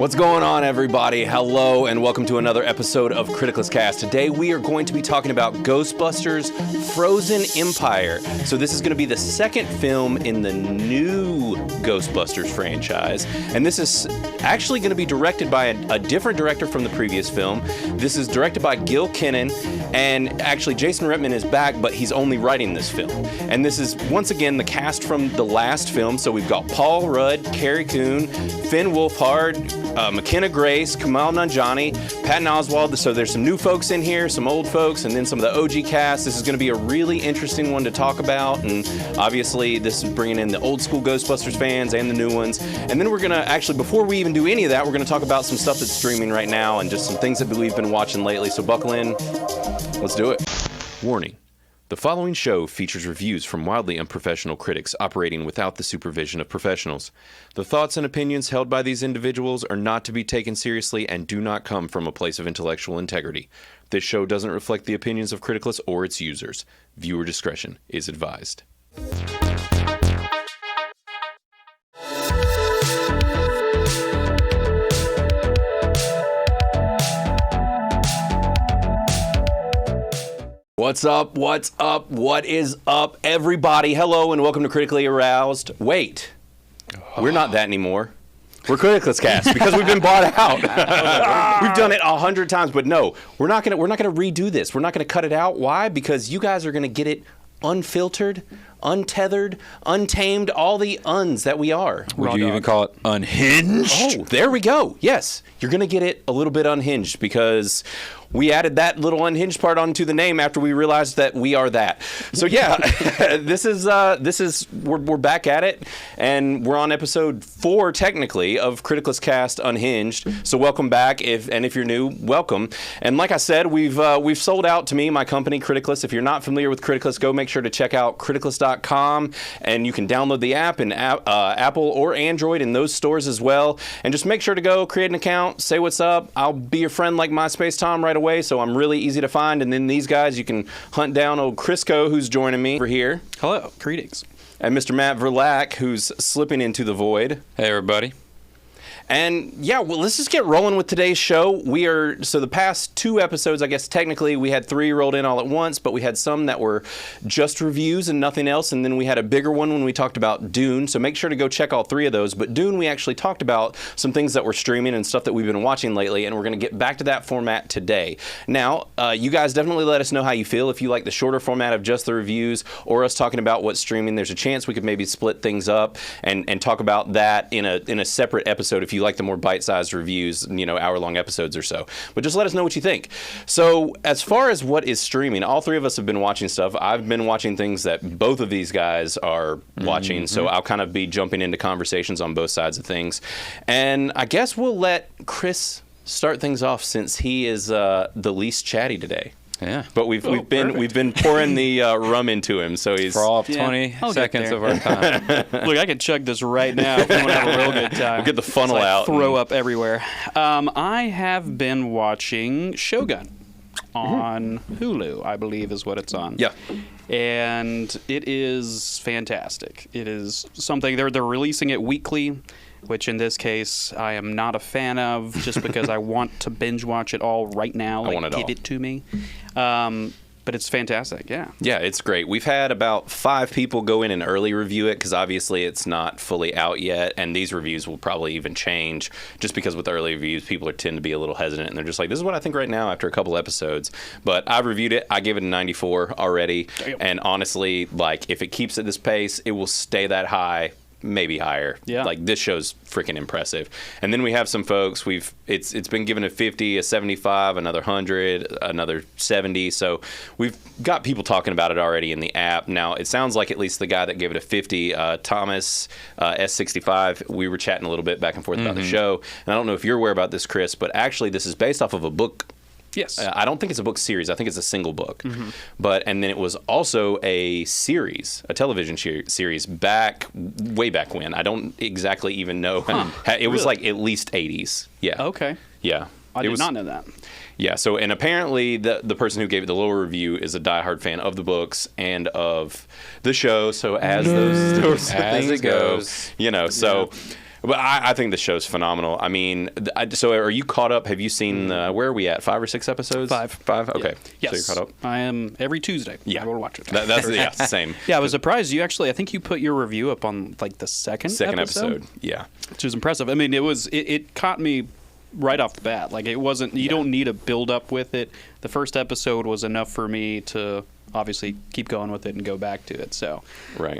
What's going on, everybody? Hello, and welcome to another episode of Criticless Cast. Today, we are going to be talking about Ghostbusters Frozen Empire. So this is going to be the second film in the new Ghostbusters franchise. And this is actually going to be directed by a different director from the previous film. This is directed by Kenan, and actually Jason Reitman is back, but he's only writing this film. And this is, once again, the cast from the last film. So we've got Paul Rudd, Carrie, Coon, Finn Wolfhard, Mckenna, Grace, Kumail, Nanjiani, Patton Oswalt. So there's some new folks in here, some old folks, and then some of the OG cast. This is going to be a really interesting one to talk about, and obviously this is bringing in the old school Ghostbusters fans and the new ones. And then we're going to actually, before we even do any of that, we're going to talk about some stuff that's streaming right now and just some things that we've been watching lately. So buckle in. Let's do it. Warning. The following show features reviews from wildly unprofessional critics operating without the supervision of professionals. The thoughts and opinions held by these individuals are not to be taken seriously and do not come from a place of intellectual integrity. This show doesn't reflect the opinions of Criticless or its users. Viewer discretion is advised. What's up? What's up? What is up, everybody? Hello and welcome to Critically Aroused. Wait, we're not that anymore. We're Criticless Cast because we've been bought out. We've done it 100 times, but no, we're not gonna redo this. We're not gonna cut it out. Why? Because you guys are gonna get it unfiltered, untethered, untamed, all the uns that we are. Would you even call it unhinged? Oh, there we go. Yes, you're gonna get it a little bit unhinged because we added that little unhinged part onto the name after we realized that we are that. So yeah, this is we're back at it, and we're on episode 4 technically of Criticless Cast Unhinged. So welcome back, if you're new, welcome. And like I said, we've sold out to me, my company, Criticless. If you're not familiar with Criticless, go make sure to check out criticless.com, and you can download the app in Apple or Android in those stores as well. And just make sure to go create an account, say what's up. I'll be your friend like MySpace Tom right away, so I'm really easy to find. And then these guys, you can hunt down old Crisco, who's joining me over here. Hello, greetings. And Mr. Matt Verlack, who's slipping into the void. Hey, everybody. And yeah, well, let's just get rolling with today's show. So the past 2 episodes, I guess technically we had 3 rolled in all at once, but we had some that were just reviews and nothing else. And then we had a bigger one when we talked about Dune. So make sure to go check all 3 of those. But Dune, we actually talked about some things that we're streaming and stuff that we've been watching lately. And we're going to get back to that format today. Now, you guys definitely let us know how you feel. If you like the shorter format of just the reviews or us talking about what's streaming, there's a chance we could maybe split things up and talk about that in a separate episode if you like the more bite-sized reviews, hour-long episodes or so. But just let us know what you think. So as far as what is streaming, all 3 of us have been watching stuff. I've been watching things that both of these guys are watching, so I'll kind of be jumping into conversations on both sides of things. And I guess we'll let Chris start things off since he is the least chatty today. Yeah, but we've been pouring the rum into him, so he's for all of 20 seconds of our time. Look, I could chug this right now if we want to have a real good time. We'll get the funnel out. Throw up everywhere. I have been watching Shogun on Hulu, I believe is what it's on. Yeah. And it is fantastic. It is something they're releasing it weekly, which in this case I am not a fan of, just because I want to binge watch it all right now. I want it all. Give it to me. But it's fantastic, yeah. Yeah, it's great. We've had about 5 people go in and early review it because obviously it's not fully out yet, and these reviews will probably even change just because with early reviews, people tend to be a little hesitant, and they're just like, this is what I think right now after a couple episodes. But I've reviewed it. I gave it a 94 already, and honestly, if it keeps at this pace, it will stay that high, maybe higher. Yeah. This show's freaking impressive. And then we have some folks, it's been given a 50, a 75, another 100, another 70. So we've got people talking about it already in the app. Now, it sounds like at least the guy that gave it a 50, Thomas S65, we were chatting a little bit back and forth about the show. And I don't know if you're aware about this, Chris, but actually this is based off of a book. Yes. I don't think it's a book series. I think it's a single book. And then it was also a series, a television series way back when. I don't exactly even know. It was like at least 80s. Yeah. Okay. Yeah. I did not know that. Yeah, so, and apparently the person who gave it the lower review is a diehard fan of the books and of the show, so as those things goes, But I think the show's phenomenal. I mean, so are you caught up? Have you seen, where are we at, 5 or 6 episodes? 5. 5? Okay. Yeah. Yes. So you're caught up? I am every Tuesday. Yeah. I will watch it. That's same. Yeah, I was surprised. You actually, I think you put your review up on like the second episode. Yeah. Which was impressive. I mean, it caught me right off the bat. Like, it wasn't, you don't need a build up with it. The first episode was enough for me to obviously keep going with it and go back to it. So right.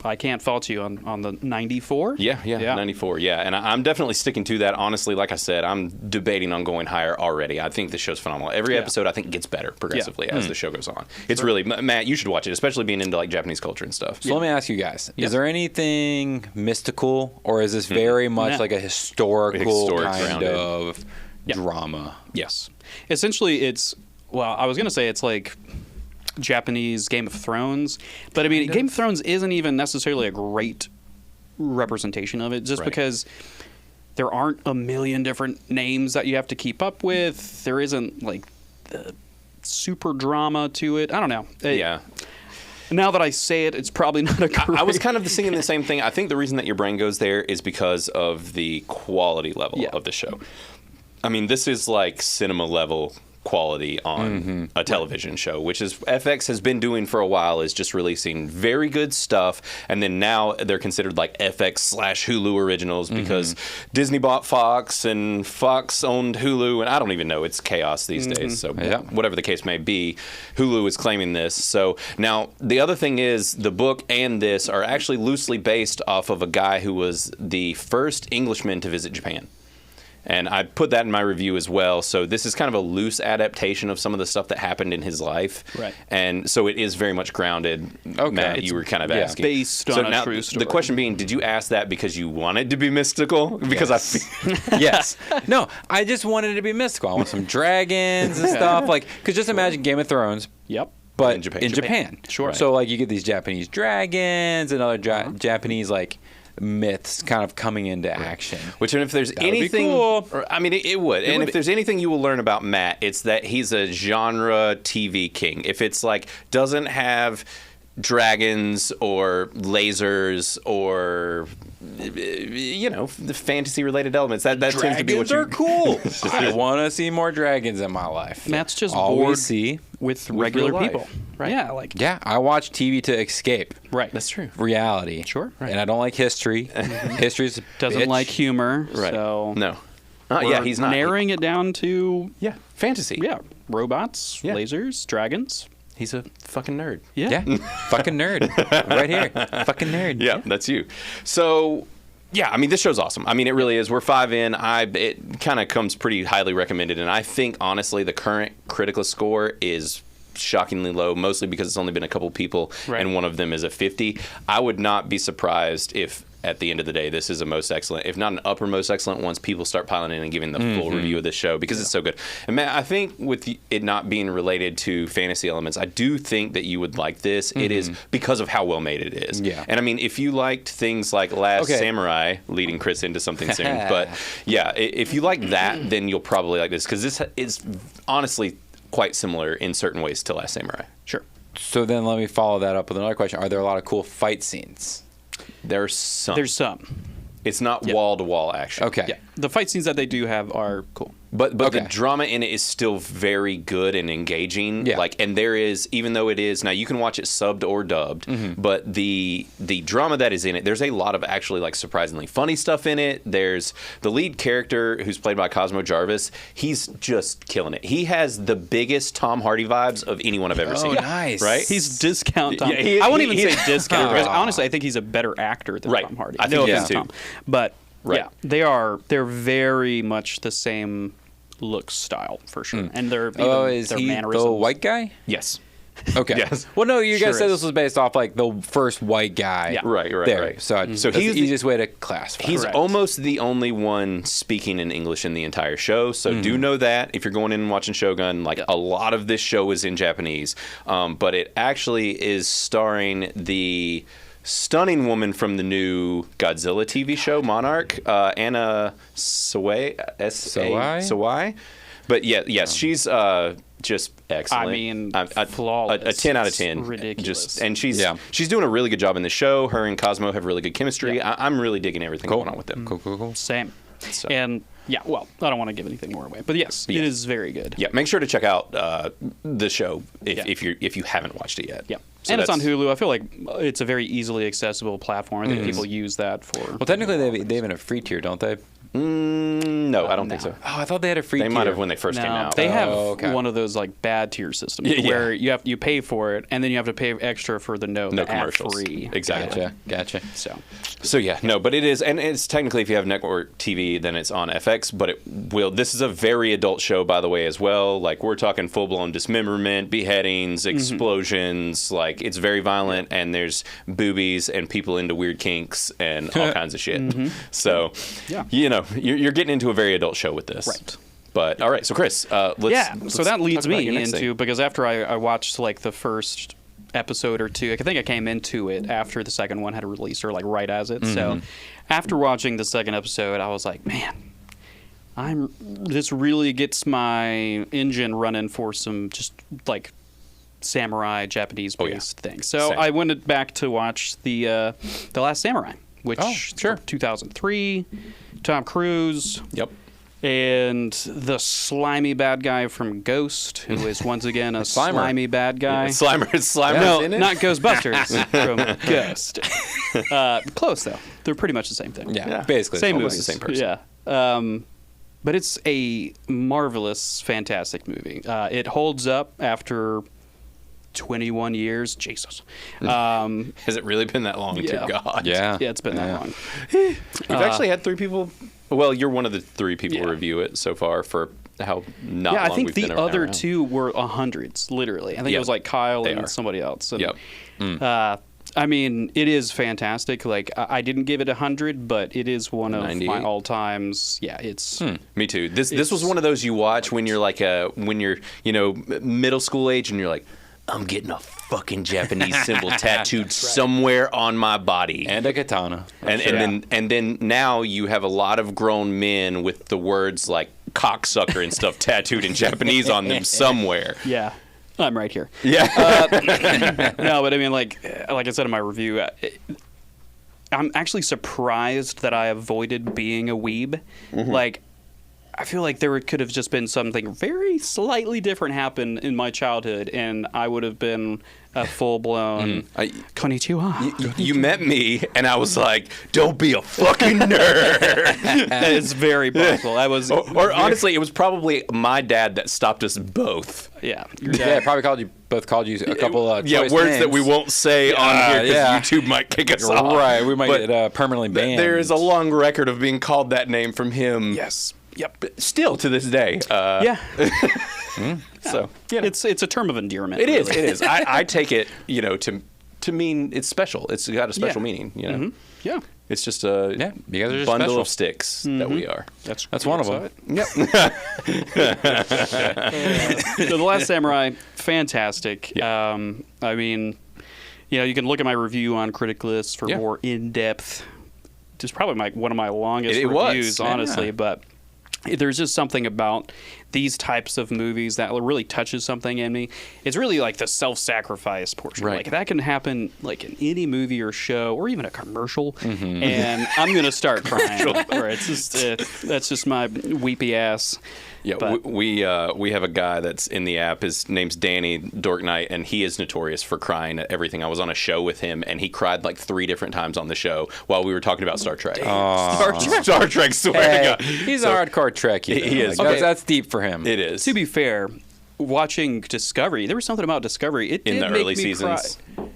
I can't fault you on the 94. Yeah, 94. Yeah, and I'm definitely sticking to that. Honestly, like I said, I'm debating on going higher already. I think the show's phenomenal. Every episode, I think, gets better progressively as the show goes on. It's really, Matt, you should watch it, especially being into like Japanese culture and stuff. So let me ask you guys: is there anything mystical, or is this very much like a historical kind of drama? Yes, essentially, it's. Well, I was gonna say it's like Japanese Game of Thrones, but I mean, Game of Thrones isn't even necessarily a great representation of it, just because there aren't a million different names that you have to keep up with. There isn't like the super drama to it. I don't know. Now that I say it, it's probably not a great... I was kind of thinking the same thing. I think the reason that your brain goes there is because of the quality level of the show. I mean, this is like cinema level quality on a television show, which is FX has been doing for a while, is just releasing very good stuff, and then now they're considered like FX/Hulu originals because Disney bought Fox and Fox owned Hulu, and I don't even know, it's chaos these days. So whatever the case may be, Hulu is claiming this. So now the other thing is the book and this are actually loosely based off of a guy who was the first Englishman to visit Japan. And I put that in my review as well. So this is kind of a loose adaptation of some of the stuff that happened in his life. Right. And so it is very much grounded. Okay. Matt, you were kind of asking. Based on a true story. The question being, did you ask that because you wanted to be mystical? Because Yes. No, I just wanted it to be mystical. I want some dragons and stuff. Like, because just imagine Game of Thrones. Yep. But in Japan. Sure. So, like, you get these Japanese dragons and other Japanese, like, myths kind of coming into action. Which, and if there's anything, I mean, it would. And if there's anything you will learn about Matt, it's that he's a genre TV king. If it's like doesn't have dragons or lasers or the fantasy related elements, that tends to be what are cool. I want to see more dragons in my life. Matt's just bored with regular people. Right. Yeah, I watch TV to escape. Right. That's true. Reality. Sure. Right. And I don't like history. History's doesn't like humor. Right. So no. He's not narrowing it down to fantasy. Yeah. Robots, lasers, dragons. He's a fucking nerd. Yeah. Fucking nerd. Right here. Fucking nerd. Yeah, that's you. So, yeah, I mean, this show's awesome. I mean, it really is. We're 5 in. It kind of comes pretty highly recommended. And I think, honestly, the current Criticless score is shockingly low, mostly because it's only been a couple people, and one of them is a 50. I would not be surprised if, at the end of the day, this is a most excellent, if not an upper most excellent, once people start piling in and giving the full review of this show, because it's so good. And Matt, I think with it not being related to fantasy elements, I do think that you would like this. It is because of how well made it is. Yeah. And I mean, if you liked things like Last Samurai, leading Chris into something soon, but yeah, if you like that, then you'll probably like this, because this is honestly quite similar in certain ways to Last Samurai. Sure. So then let me follow that up with another question. Are there a lot of cool fight scenes? There's some. It's not wall-to-wall action. Okay. Yeah. The fight scenes that they do have are cool. But the drama in it is still very good and engaging. Yeah. And there is, even though it is, now you can watch it subbed or dubbed, but the drama that is in it, there's a lot of actually like surprisingly funny stuff in it. There's the lead character who's played by Cosmo Jarvis. He's just killing it. He has the biggest Tom Hardy vibes of anyone I've ever seen. Nice. Right? He's discount Tom. Yeah, I wouldn't even say discount, because honestly, I think he's a better actor than Tom Hardy. I think he is too. But they're very much the same look style for sure, and they're is their he mannerisms. the white guy? Yes. Okay. Yes. Well, no, you guys Sure said is. this was based off like the first white guy. Yeah. Right. So So that's the he's easiest way to classify. He's Correct. almost the only one speaking in English in the entire show, so do know that if you're going in and watching Shogun, like a lot of this show is in Japanese, but it actually is starring the stunning woman from the new Godzilla TV show, Monarch, Anna Sawai. But yes, just excellent. I mean, flawless. A 10 out of 10. It's ridiculous. And she's doing a really good job in the show. Her and Cosmo have really good chemistry. I'm really digging everything going on with them. Cool. Same. So. And yeah, well, I don't want to give anything more away, but yes, it is very good. Yeah, make sure to check out the show if you haven't watched it yet. Yeah. So and it's on Hulu. I feel like it's a very easily accessible platform. I think people use that for. Well, technically, they have a free tier, don't they? No, I don't think so. Oh, I thought they had a free tier. They might have when they first came out. They have one of those like bad tier systems where you pay for it and then you have to pay extra for the commercials. Free. Exactly. Gotcha. So yeah, no, but it is, and it's technically if you have network TV, then it's on FX. But this is a very adult show, by the way, as well. Like we're talking full blown dismemberment, beheadings, explosions. Like it's very violent, and there's boobies and people into weird kinks and all kinds of shit. So you're getting into a very adult show with this. Right. But all right, so Chris, let's so that leads me into because after I watched like the first episode or two, I think I came into it after the second one had released or like right as it. So after watching the second episode, I was like, man, this really gets my engine running for some just like samurai Japanese based things. So I went back to watch the Last Samurai, which 2003, Tom Cruise. Yep. And the slimy bad guy from Ghost, who is once again a slimy bad guy. Yeah, Slimer. No, not Ghostbusters, from Ghost. Close, though. They're pretty much the same thing. Yeah. Basically. Same almost movies. the same person. Yeah. But it's a marvelous, fantastic movie. It holds up after 21 years. Jesus. Has it really been that long? Dear God. Yeah. Yeah, it's been that long. We've actually had 3 people. Well, you're one of the 3 people review it so far for how not long I think we've been the other around. 2 were hundreds, literally. I think it was like Kyle and somebody else. And, I mean, it is fantastic. Like, I didn't give it 100, but it is one of 98? my all-times. Yeah, it's... Me too. This was one of those you watch when you're like middle school age and you're like, I'm getting a fucking Japanese symbol tattooed somewhere on my body. And a katana. And then now you have a lot of grown men with the words like cocksucker and stuff tattooed in Japanese on them somewhere. Yeah. I'm right here. Yeah. No, but I mean, like I said in my review, I'm actually surprised that I avoided being a weeb. Like, I feel like there could have just been something very slightly different happen in my childhood, and I would have been a full-blown konnichiwa. You met me, and I was like, don't be a fucking nerd. It's very possible. I was, or honestly, it was probably my dad that stopped us both. Yeah. Yeah, probably called you a couple of words names that we won't say on here because YouTube might kick us off. Right, we might get permanently banned. There is a long record of being called that name from him. Yes. Yep. Still to this day. So it's a term of endearment. It is. It is. I take it, to mean it's special. It's got a special meaning. Yeah. It's just a you guys are just bundle special. of sticks that we are. That's one of them. Yep. So The Last Samurai, fantastic. I mean, you can look at my review on Criticless for more in-depth. Just probably one of my longest reviews, honestly. But there's just something about these types of movies that really touches something in me. It's really like the self-sacrifice portion. Right. Like that can happen like in any movie or show or even a commercial, and I'm gonna start crying. Or it's just that's just my weepy ass. Yeah, but we have a guy that's in the app. His name's Danny Dork Knight, and he is notorious for crying at everything. I was on a show with him, and he cried like 3 different times on the show while we were talking about Star Trek. Star Trek, swear to God. He's a hardcore Trekkie. He is. That's deep for him. It is. To be fair, watching Discovery, there was something about Discovery. It in did the make early me seasons. Cry.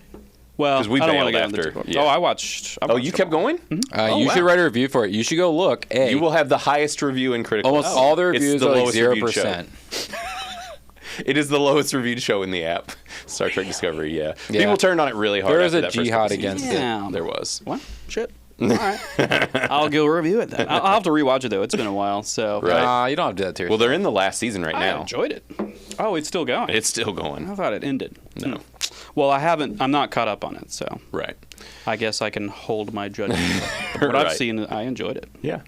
Well, because we I don't bailed want to get after. into it. I watched. You kept going? You should write a review for it. You should go look. You will have the highest review in Criticless. Almost all the reviews are like 0%. It is the lowest reviewed show in the app. Star Trek Discovery, People turned on it really hard. There was after a that jihad first against season. it. There was. What? Shit. All right. I'll go review it then. I'll have to rewatch it though. It's been a while, so. Right. You don't have to do that to yourself. Well, they're in the last season right now. I enjoyed it. Oh, it's still going. It's still going. I thought it ended. No. Well, I'm not caught up on it, so. Right. I guess I can hold my judgment. But what I've seen, I enjoyed it. Yeah.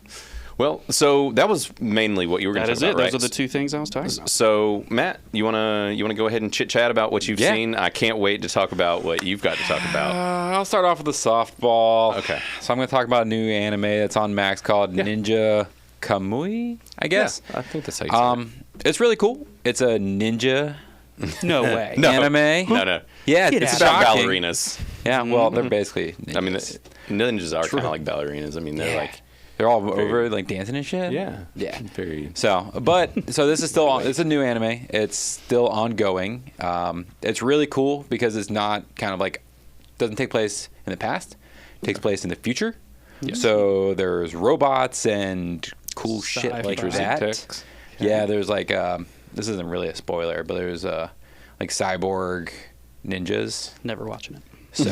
Well, so that was mainly what you were going to talk about, right? Those are the two things I was talking about. So, Matt, you wanna go ahead and chit-chat about what you've seen? I can't wait to talk about what you've got to talk about. I'll start off with the softball. Okay. So I'm going to talk about a new anime that's on Max called Ninja Kamui, I guess. Yeah, I think that's how you say it. It's really cool. It's a ninja No way. anime. No. Yeah, It's it's about shocking. ballerinas. Yeah, well, they're basically ninjas. I mean, ninjas are kind of like ballerinas. I mean, they're like... They're all over like dancing and shit. Yeah. Very... So this is still on. It's a new anime. It's still ongoing. It's really cool because it's not kind of like doesn't take place in the past. It takes place in the future. Yes. So there's robots and cool shit like that. Yeah, there's like this isn't really a spoiler, but there's like cyborg ninjas. Never watching it. So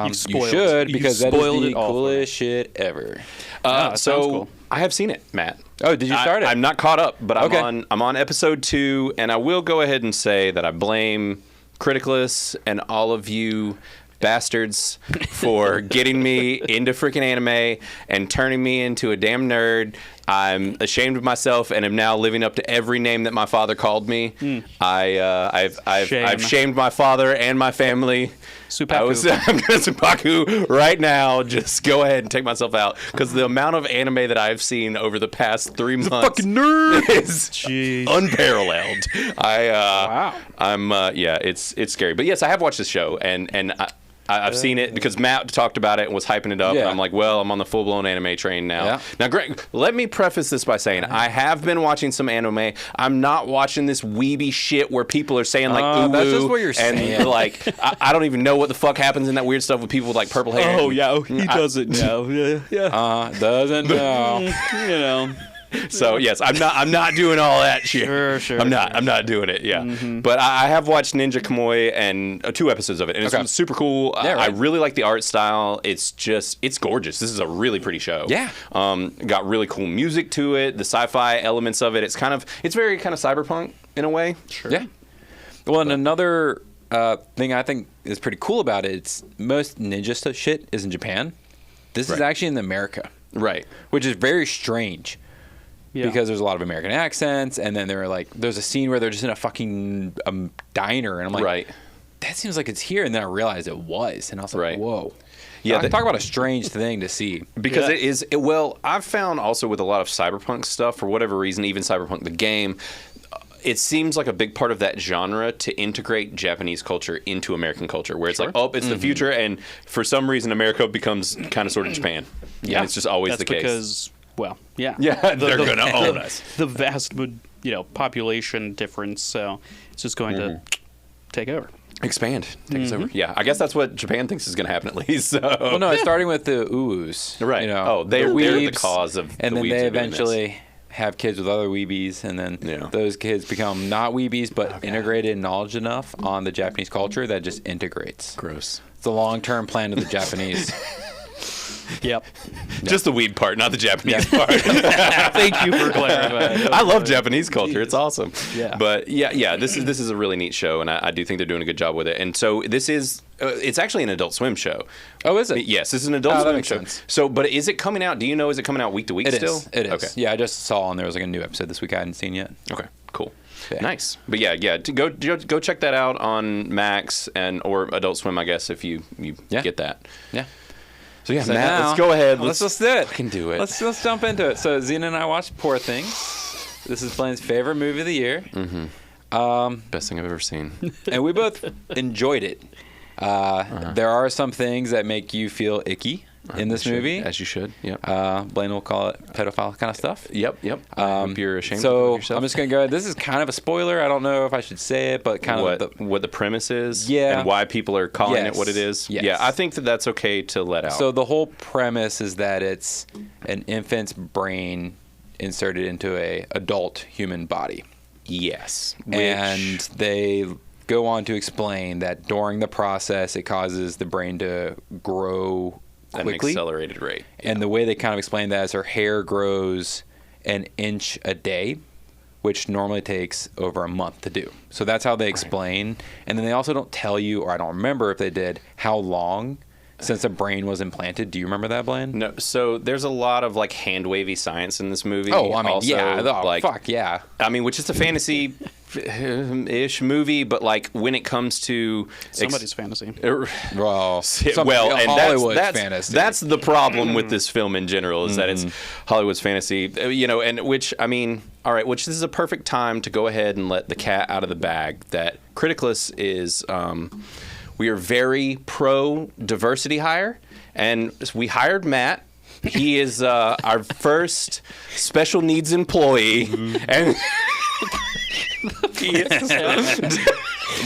you should, because that is the coolest shit ever. So cool. I have seen it, Matt. Oh, did you start it? I'm not caught up, but Okay. I'm on episode 2, and I will go ahead and say that I blame Criticless and all of you bastards for getting me into freaking anime and turning me into a damn nerd. I'm ashamed of myself and am now living up to every name that my father called me. I've shamed my father and my family. I'm going to Supaku right now. Just go ahead and take myself out, because the amount of anime that I've seen over the past 3 months fucking nerd is unparalleled. Wow. It's scary. But yes, I have watched this show, and I've seen it because Matt talked about it and was hyping it up, and I'm like, well, I'm on the full-blown anime train now. Yeah. Now, Greg, let me preface this by saying I have been watching some anime. I'm not watching this weeby shit where people are saying like ooh, that's just what you're saying. And like I don't even know what the fuck happens in that weird stuff with people with like purple hair. Oh yeah, he doesn't know. Yeah. Doesn't know. You know. So yes, I'm not doing all that shit. Sure. I'm not doing it. Yeah, but I have watched Ninja Kamui and 2 episodes of it, and it's super cool. Yeah, right. I really like the art style. It's gorgeous. This is a really pretty show. Yeah. Got really cool music to it. The sci-fi elements of it. It's very kind of cyberpunk in a way. Sure. Yeah. Well, and another thing I think is pretty cool about it, it's most ninja shit is in Japan. This is actually in America. Right. Which is very strange. Yeah. Because there's a lot of American accents, and then there's a scene where they're just in a fucking diner, and I'm like, that seems like it's here, and then I realized it was, and I was like, whoa. Yeah, talk about a strange thing to see. Because it is, well, I've found also with a lot of cyberpunk stuff, for whatever reason, even Cyberpunk the game, it seems like a big part of that genre to integrate Japanese culture into American culture, where it's like, oh, it's the future, and for some reason America becomes kind of sort of Japan. Yeah, and it's just always the case. Because, well, yeah, they're going to own us. The vast, population difference, so it's just going to take over. Expand. Take us over. Yeah, I guess that's what Japan thinks is going to happen at least. So. Well, no, it's starting with the uus. Right. They're the cause of and the then weebs they eventually have kids with other weebies, and then those kids become not weebies, but integrated knowledge enough on the Japanese culture that just integrates. Gross. It's the long-term plan of the Japanese. Yep. Just the weeb part, not the Japanese part. Thank you for clarifying. I love Japanese culture. It's awesome. Yeah. But this is a really neat show, and I do think they're doing a good job with it. And so this is it's actually an Adult Swim show. Oh, is it? Yes, this is an Adult Swim show. Sense. So, but is it coming out? Do you know? Is it coming out week to week still? It is. Okay. Yeah, I just saw, and there was like a new episode this week I hadn't seen yet. Okay. Cool. Yeah. Nice. But go check that out on Max or Adult Swim, I guess, if you get that. Yeah. So Matt, let's go ahead. Let's just do it. Fucking do it. Let's jump into it. So Xena and I watched Poor Things. This is Blaine's favorite movie of the year. Mm-hmm. Best thing I've ever seen. And we both enjoyed it. There are some things that make you feel icky in this movie. As you should. Yep. Blaine will call it pedophile kind of stuff. Yep. I hope you're ashamed of yourself. I'm just going to go. This is kind of a spoiler. I don't know if I should say it, but kind of what the premise is. Yeah. And why people are calling it what it is. Yes. Yeah, I think that's okay to let out. So the whole premise is that it's an infant's brain inserted into a adult human body. Yes. And they go on to explain that during the process, it causes the brain to grow quickly. At an accelerated rate. Yeah. And the way they kind of explain that is her hair grows an inch a day, which normally takes over a month to do. So that's how they explain. And then they also don't tell you, or I don't remember if they did, how long since a brain was implanted. Do you remember that, Blaine? No, so there's a lot of like hand wavy science in this movie. Oh, I mean, also, yeah, like, fuck yeah. I mean, which is a fantasy ish movie, but like when it comes to Somebody's fantasy. Well, and Hollywood's that's fantasy. That's the problem with this film in general, is that it's Hollywood's fantasy, and which, I mean, all right, which this is a perfect time to go ahead and let the cat out of the bag. That Criticless is, we are very pro diversity hire, and we hired Matt. He is our first special needs employee, and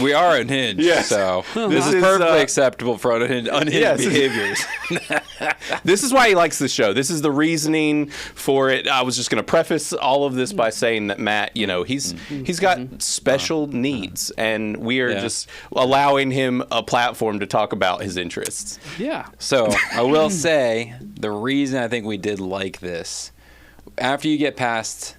we are unhinged, Yes. so this is perfectly acceptable for unhinged Yes. behaviors. This is why he likes the show. This is the reasoning for it. I was just going to preface all of this by saying that Matt, he's got special needs, and we are just allowing him a platform to talk about his interests. Yeah. So I will say the reason I think we did like this, after you get past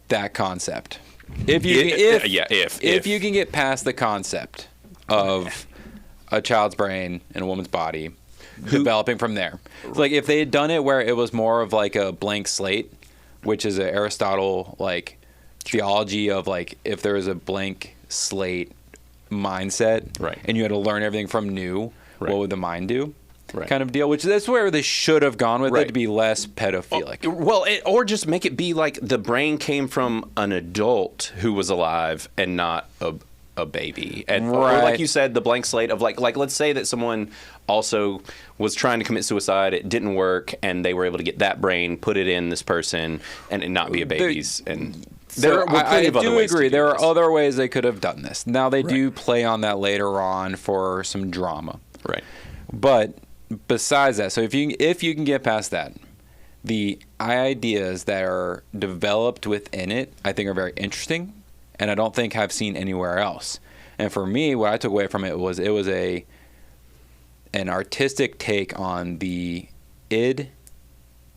that concept, if you can get past the concept of a child's brain in a woman's body, developing from there. So like if they had done it where it was more of like a blank slate, which is an Aristotle like theology of like if there was a blank slate mindset, right, and you had to learn everything from new, right, what would the mind do? Right. Kind of deal, which that's where they should have gone with it to be less pedophilic. Or just make it be like the brain came from an adult who was alive and not a baby, and or like you said, the blank slate of like let's say that someone also was trying to commit suicide, it didn't work, and they were able to get that brain, put it in this person, and it not be a baby's. I do agree. There are other ways they could have done this. Now they do play on that later on for some drama, right? But besides that, so if you can get past that, the ideas that are developed within it, I think, are very interesting, and I don't think I've seen anywhere else. And for me, what I took away from it was an artistic take on the id,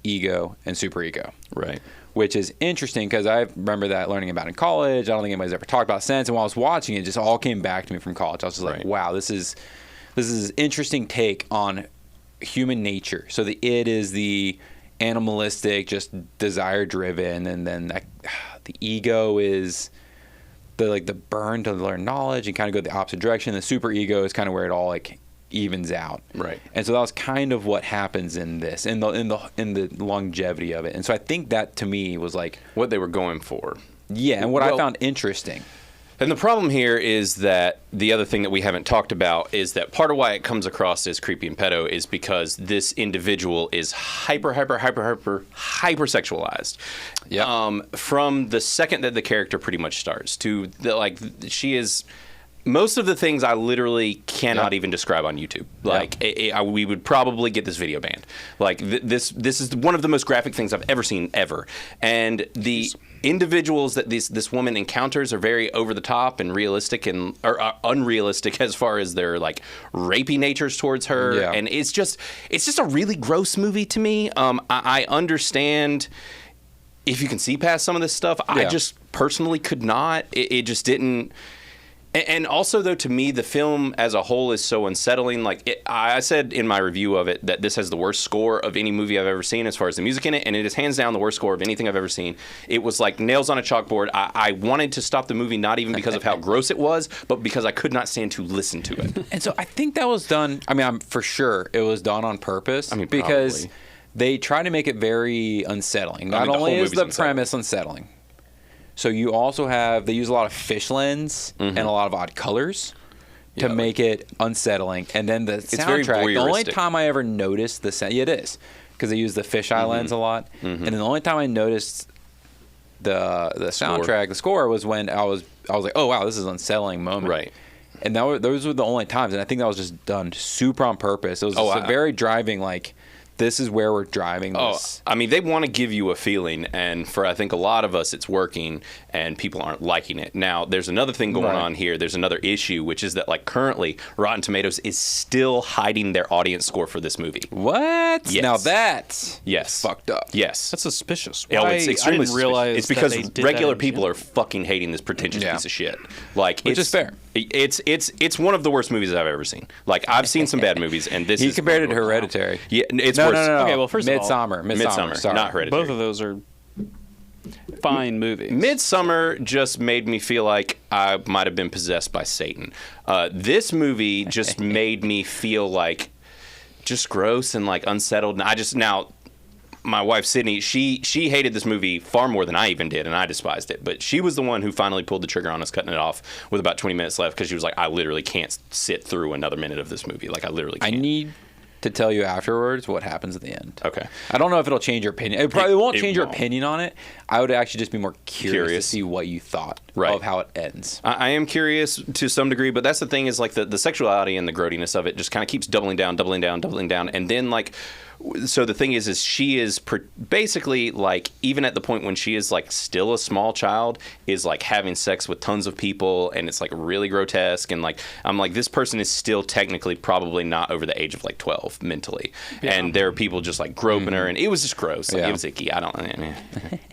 ego, and superego. Right. Which is interesting because I remember that learning about in college. I don't think anybody's ever talked about it since. And while I was watching it, just all came back to me from college. I was just like, wow, this is an interesting take on human nature. So the id is the animalistic, just desire driven, and then the ego is the burn to learn knowledge and kind of go the opposite direction. The super ego is kind of where it all like evens out. Right. And so that was kind of what happens in this, in the longevity of it. And so I think that to me was like what they were going for. Yeah, and what I found interesting. And the problem here is that the other thing that we haven't talked about is that part of why it comes across as creepy and pedo is because this individual is hyper sexualized. Yeah. From the second that the character pretty much starts to she is. Most of the things I literally cannot even describe on YouTube. Like, we would probably get this video banned. Like, this is one of the most graphic things I've ever seen, ever. And the individuals that this woman encounters are very over the top and realistic or unrealistic as far as their like rapey natures towards her. Yeah. And it's just a really gross movie to me. I understand if you can see past some of this stuff. I just personally could not. It just didn't. And also, though, to me, the film as a whole is so unsettling. Like I said in my review of it that this has the worst score of any movie I've ever seen as far as the music in it, and it is hands down the worst score of anything I've ever seen. It was like nails on a chalkboard. I wanted to stop the movie not even because of how gross it was, but because I could not stand to listen to it. And so I think that was done. I mean, I'm for sure it was done on purpose. I mean, because probably. They try to make it very unsettling. Not only is the premise unsettling. So you also they use a lot of fish lens and a lot of odd colors to make it unsettling. And then the soundtrack, the only time I ever noticed the sound, it is, because they use the fisheye lens a lot. And then the only time I noticed the soundtrack, the score, was when I was like, oh wow, this is an unsettling moment. Right. And those were the only times, and I think that was just done super on purpose. It was a very driving, like, this is where we're driving this. I mean, they want to give you a feeling, and for I think a lot of us, it's working, and people aren't liking it. Now, there's another thing going on here. There's another issue, which is that, like, currently, Rotten Tomatoes is still hiding their audience score for this movie. What? Yes. Now that's fucked up. Yes. That's suspicious. Oh, it's extremely I didn't realize It's because that they did regular that in people June. are fucking hating this pretentious piece of shit. Like, Which is fair. It's one of the worst movies I've ever seen. Like, I've seen some bad movies, and this He is compared it to Hereditary. Yeah, it's No, worse. no. Okay, well, first of all, Midsummer. Sorry. not Hereditary. Both of those are fine movies. Midsummer just made me feel like I might have been possessed by Satan. This movie just made me feel like just gross and like unsettled. And my wife Sydney, she hated this movie far more than I even did, and I despised it. But she was the one who finally pulled the trigger on us cutting it off with about 20 minutes left, because she was like, I literally can't sit through another minute of this movie. Like, I literally can't. I need to tell you afterwards what happens at the end. Okay. I don't know if it'll change your opinion. It probably won't change your won't. opinion on it. I would actually just be more curious to see what you thought of how it ends. I am curious to some degree, but that's the thing, is like the sexuality and the grody-ness of it just kind of keeps doubling down, and then like, so the thing is she is basically, like, even at the point when she is like still a small child, is like having sex with tons of people, and it's like really grotesque, and like I'm like, this person is still technically probably not over the age of like 12 mentally, and there are people just like groping her, and it was just gross. Like, it was icky. I don't.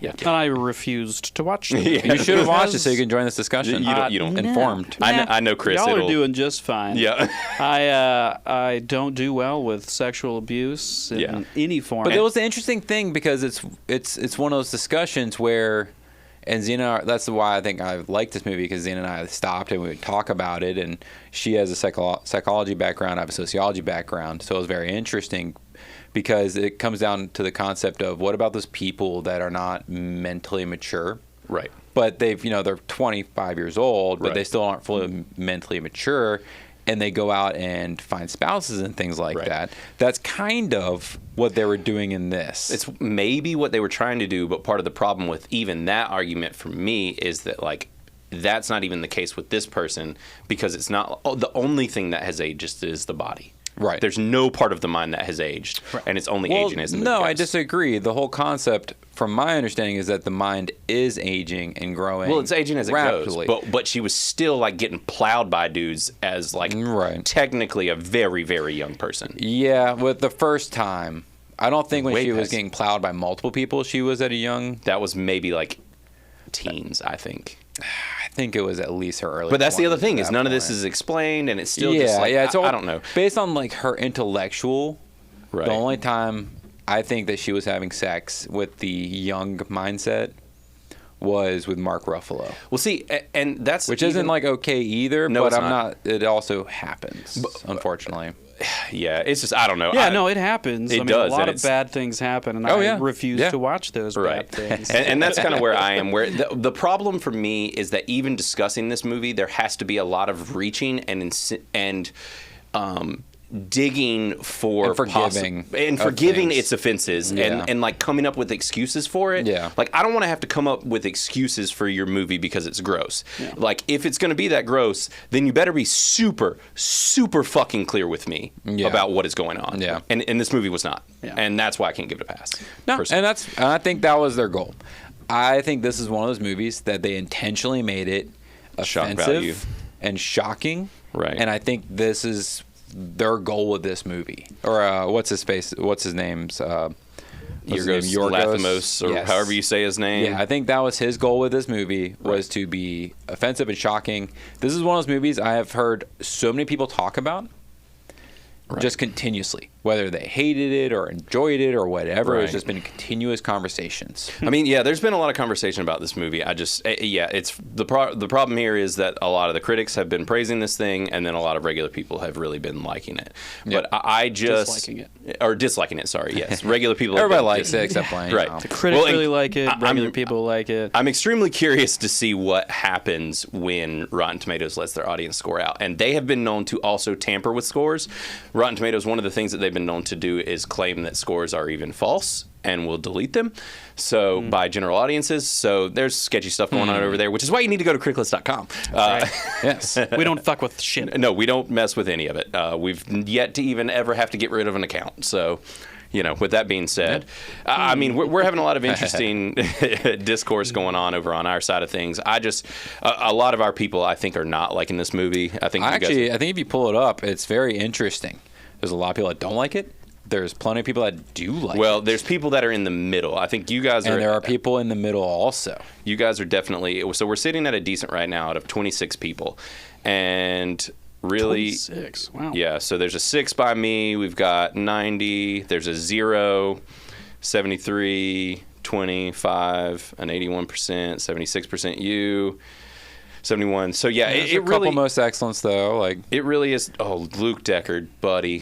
Yeah. And I refused to watch them. You should have watched it so you can join this discussion. You don't informed. I know Chris. Y'all are doing just fine. Yeah. I don't do well with sexual abuse in any form. But it was the interesting thing, because it's one of those discussions where, and Xena, that's why I think I like this movie, because Xena and I stopped and we would talk about it, and she has a psychology background, I have a sociology background, so it was very interesting, because it comes down to the concept of, what about those people that are not mentally mature? Right. But they're 25 years old, but they still aren't fully mentally mature, and they go out and find spouses and things like that. That's kind of what they were doing in this. It's maybe what they were trying to do, but part of the problem with even that argument for me is that, like, that's not even the case with this person, because it's not the only thing that has aged is the body. Right. There's no part of the mind that has aged, and it's only aging as the movie No, goes. I disagree. The whole concept, from my understanding, is that the mind is aging and growing. Well, it's aging as it rapidly. goes, but she was still like getting plowed by dudes as like technically a very, very young person. Yeah, with the first time, I don't think when Way she was past- getting plowed by multiple people, she was at a young. That was maybe like teens, I think. I think it was at least her early. But that's the other 20s thing, at is that none of this point. is explained, and it's still just like, it's all, I don't know. Based on like her intellectual, Right. the only time I think that she was having sex with the young mindset was with Mark Ruffalo. Well, see, and that's Which isn't like okay either, No, but it's I'm not. not. It also happens, unfortunately. Yeah, it's just, I don't know. Yeah, no, it happens. It I mean, does, a lot and of it's- bad things happen, and Oh, I yeah. refuse Yeah. to watch those Right. bad things. And that's kind of where I am. Where the problem for me is that even discussing this movie, there has to be a lot of reaching and digging for And forgiving and of forgiving things. its offenses, Yeah. and like coming up with excuses for it. Yeah. Like, I don't want to have to come up with excuses for your movie because it's gross. Like, if it's going to be that gross, then you better be super, super fucking clear with me about what is going on. Yeah. And this movie was not. Yeah. And that's why I can't give it a pass. No, personally. and I think that was their goal. I think this is one of those movies that they intentionally made it Shock offensive value. and shocking. Right. And I think this is their goal with this movie. Or what's his face? What's his name's? Yorgos Lanthimos, or Yes. however you say his name. Yeah, I think that was his goal with this movie, was to be offensive and shocking. This is one of those movies I have heard so many people talk about just continuously, whether they hated it or enjoyed it or whatever. It's Right. just been continuous conversations. I mean, yeah, there's been a lot of conversation about this movie. I just, it's the problem here is that a lot of the critics have been praising this thing, and then a lot of regular people have really been liking it. But I just disliking it. Sorry, yes, regular people. Everybody likes it except Blaine. Right. You know. The critics really like it. I'm- Regular people like it. I'm extremely curious to see what happens when Rotten Tomatoes lets their audience score out. And they have been known to also tamper with scores. Rotten Tomatoes, one of the things that they've been known to do is claim that scores are even false and will delete them by general audiences. So there's sketchy stuff going on over there, which is why you need to go to criticless.com. Yes. We don't fuck with shit. No, we don't mess with any of it. We've yet to even ever have to get rid of an account. So, with that being said, I mean, we're having a lot of interesting discourse going on over on our side of things. A lot of our people, I think, are not liking this movie. I think I think if you pull it up, it's very interesting. There's a lot of people that don't like it. There's plenty of people that do like it. Well, there's people that are in the middle. I think you guys are. And there are people in the middle also. You guys are definitely. So we're sitting at a decent right now out of 26 people. And really. 26. Wow. Yeah. So there's a 6 by me. We've got 90. There's a 0, 73, 25, an 81%, 76% you. 71. So yeah, There's it a couple really most excellents though. Like it really is. Oh, Luke Deckard, buddy.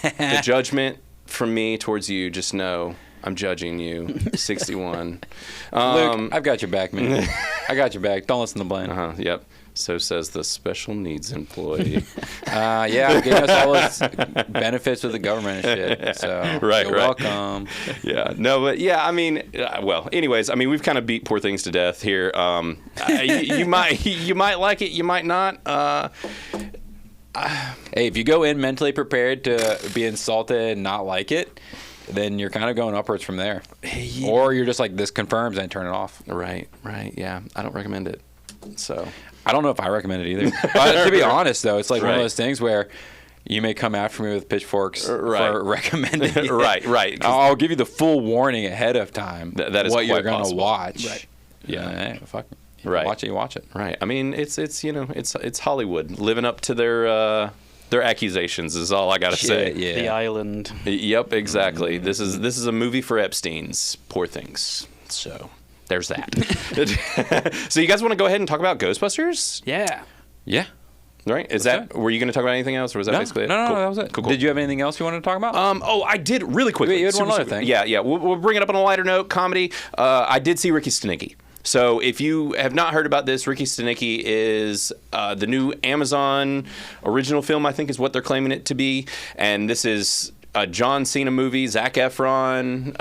The judgment from me towards you. Just know I'm judging you. 61. Luke, I've got your back, man. I got your back. Don't listen to Blaine. Yep. So says the special needs employee. Yeah, giving us all those benefits with the government and shit. So Right. you're welcome. Yeah. No, but yeah, I mean, well, anyways, I mean, we've kind of beat poor things to death here. You might like it, you might not. Hey, if you go in mentally prepared to be insulted and not like it, then you're kind of going upwards from there. Yeah. Or you're just like, this confirms, and turn it off. Right. Yeah. I don't recommend it. So I don't know if I recommend it either. But to be honest, though, it's like one Right. of those things where you may come after me with pitchforks Right. for recommending it. Right. I'll give you the full warning ahead of time That is what you're quite going to possible. watch. Right. Yeah. Hey, fuck. You Right. Watch it. You watch it. Right. I mean, it's Hollywood living up to their accusations is all I gotta say. Yeah. The Island. Yep, exactly. This is a movie for Epstein's poor things. So there's that. So you guys want to go ahead and talk about Ghostbusters? Yeah. Yeah. Right? Were you going to talk about anything else, or was that basically it? No, Cool. that was it. Cool. Did you have anything else you wanted to talk about? I did really quickly. Wait, you had one Super, other thing. Yeah. We'll bring it up on a lighter note. Comedy. I did see Ricky Stenicki. So if you have not heard about this, Ricky Stenicki is the new Amazon original film, I think is what they're claiming it to be. And this is a John Cena movie, Zac Efron,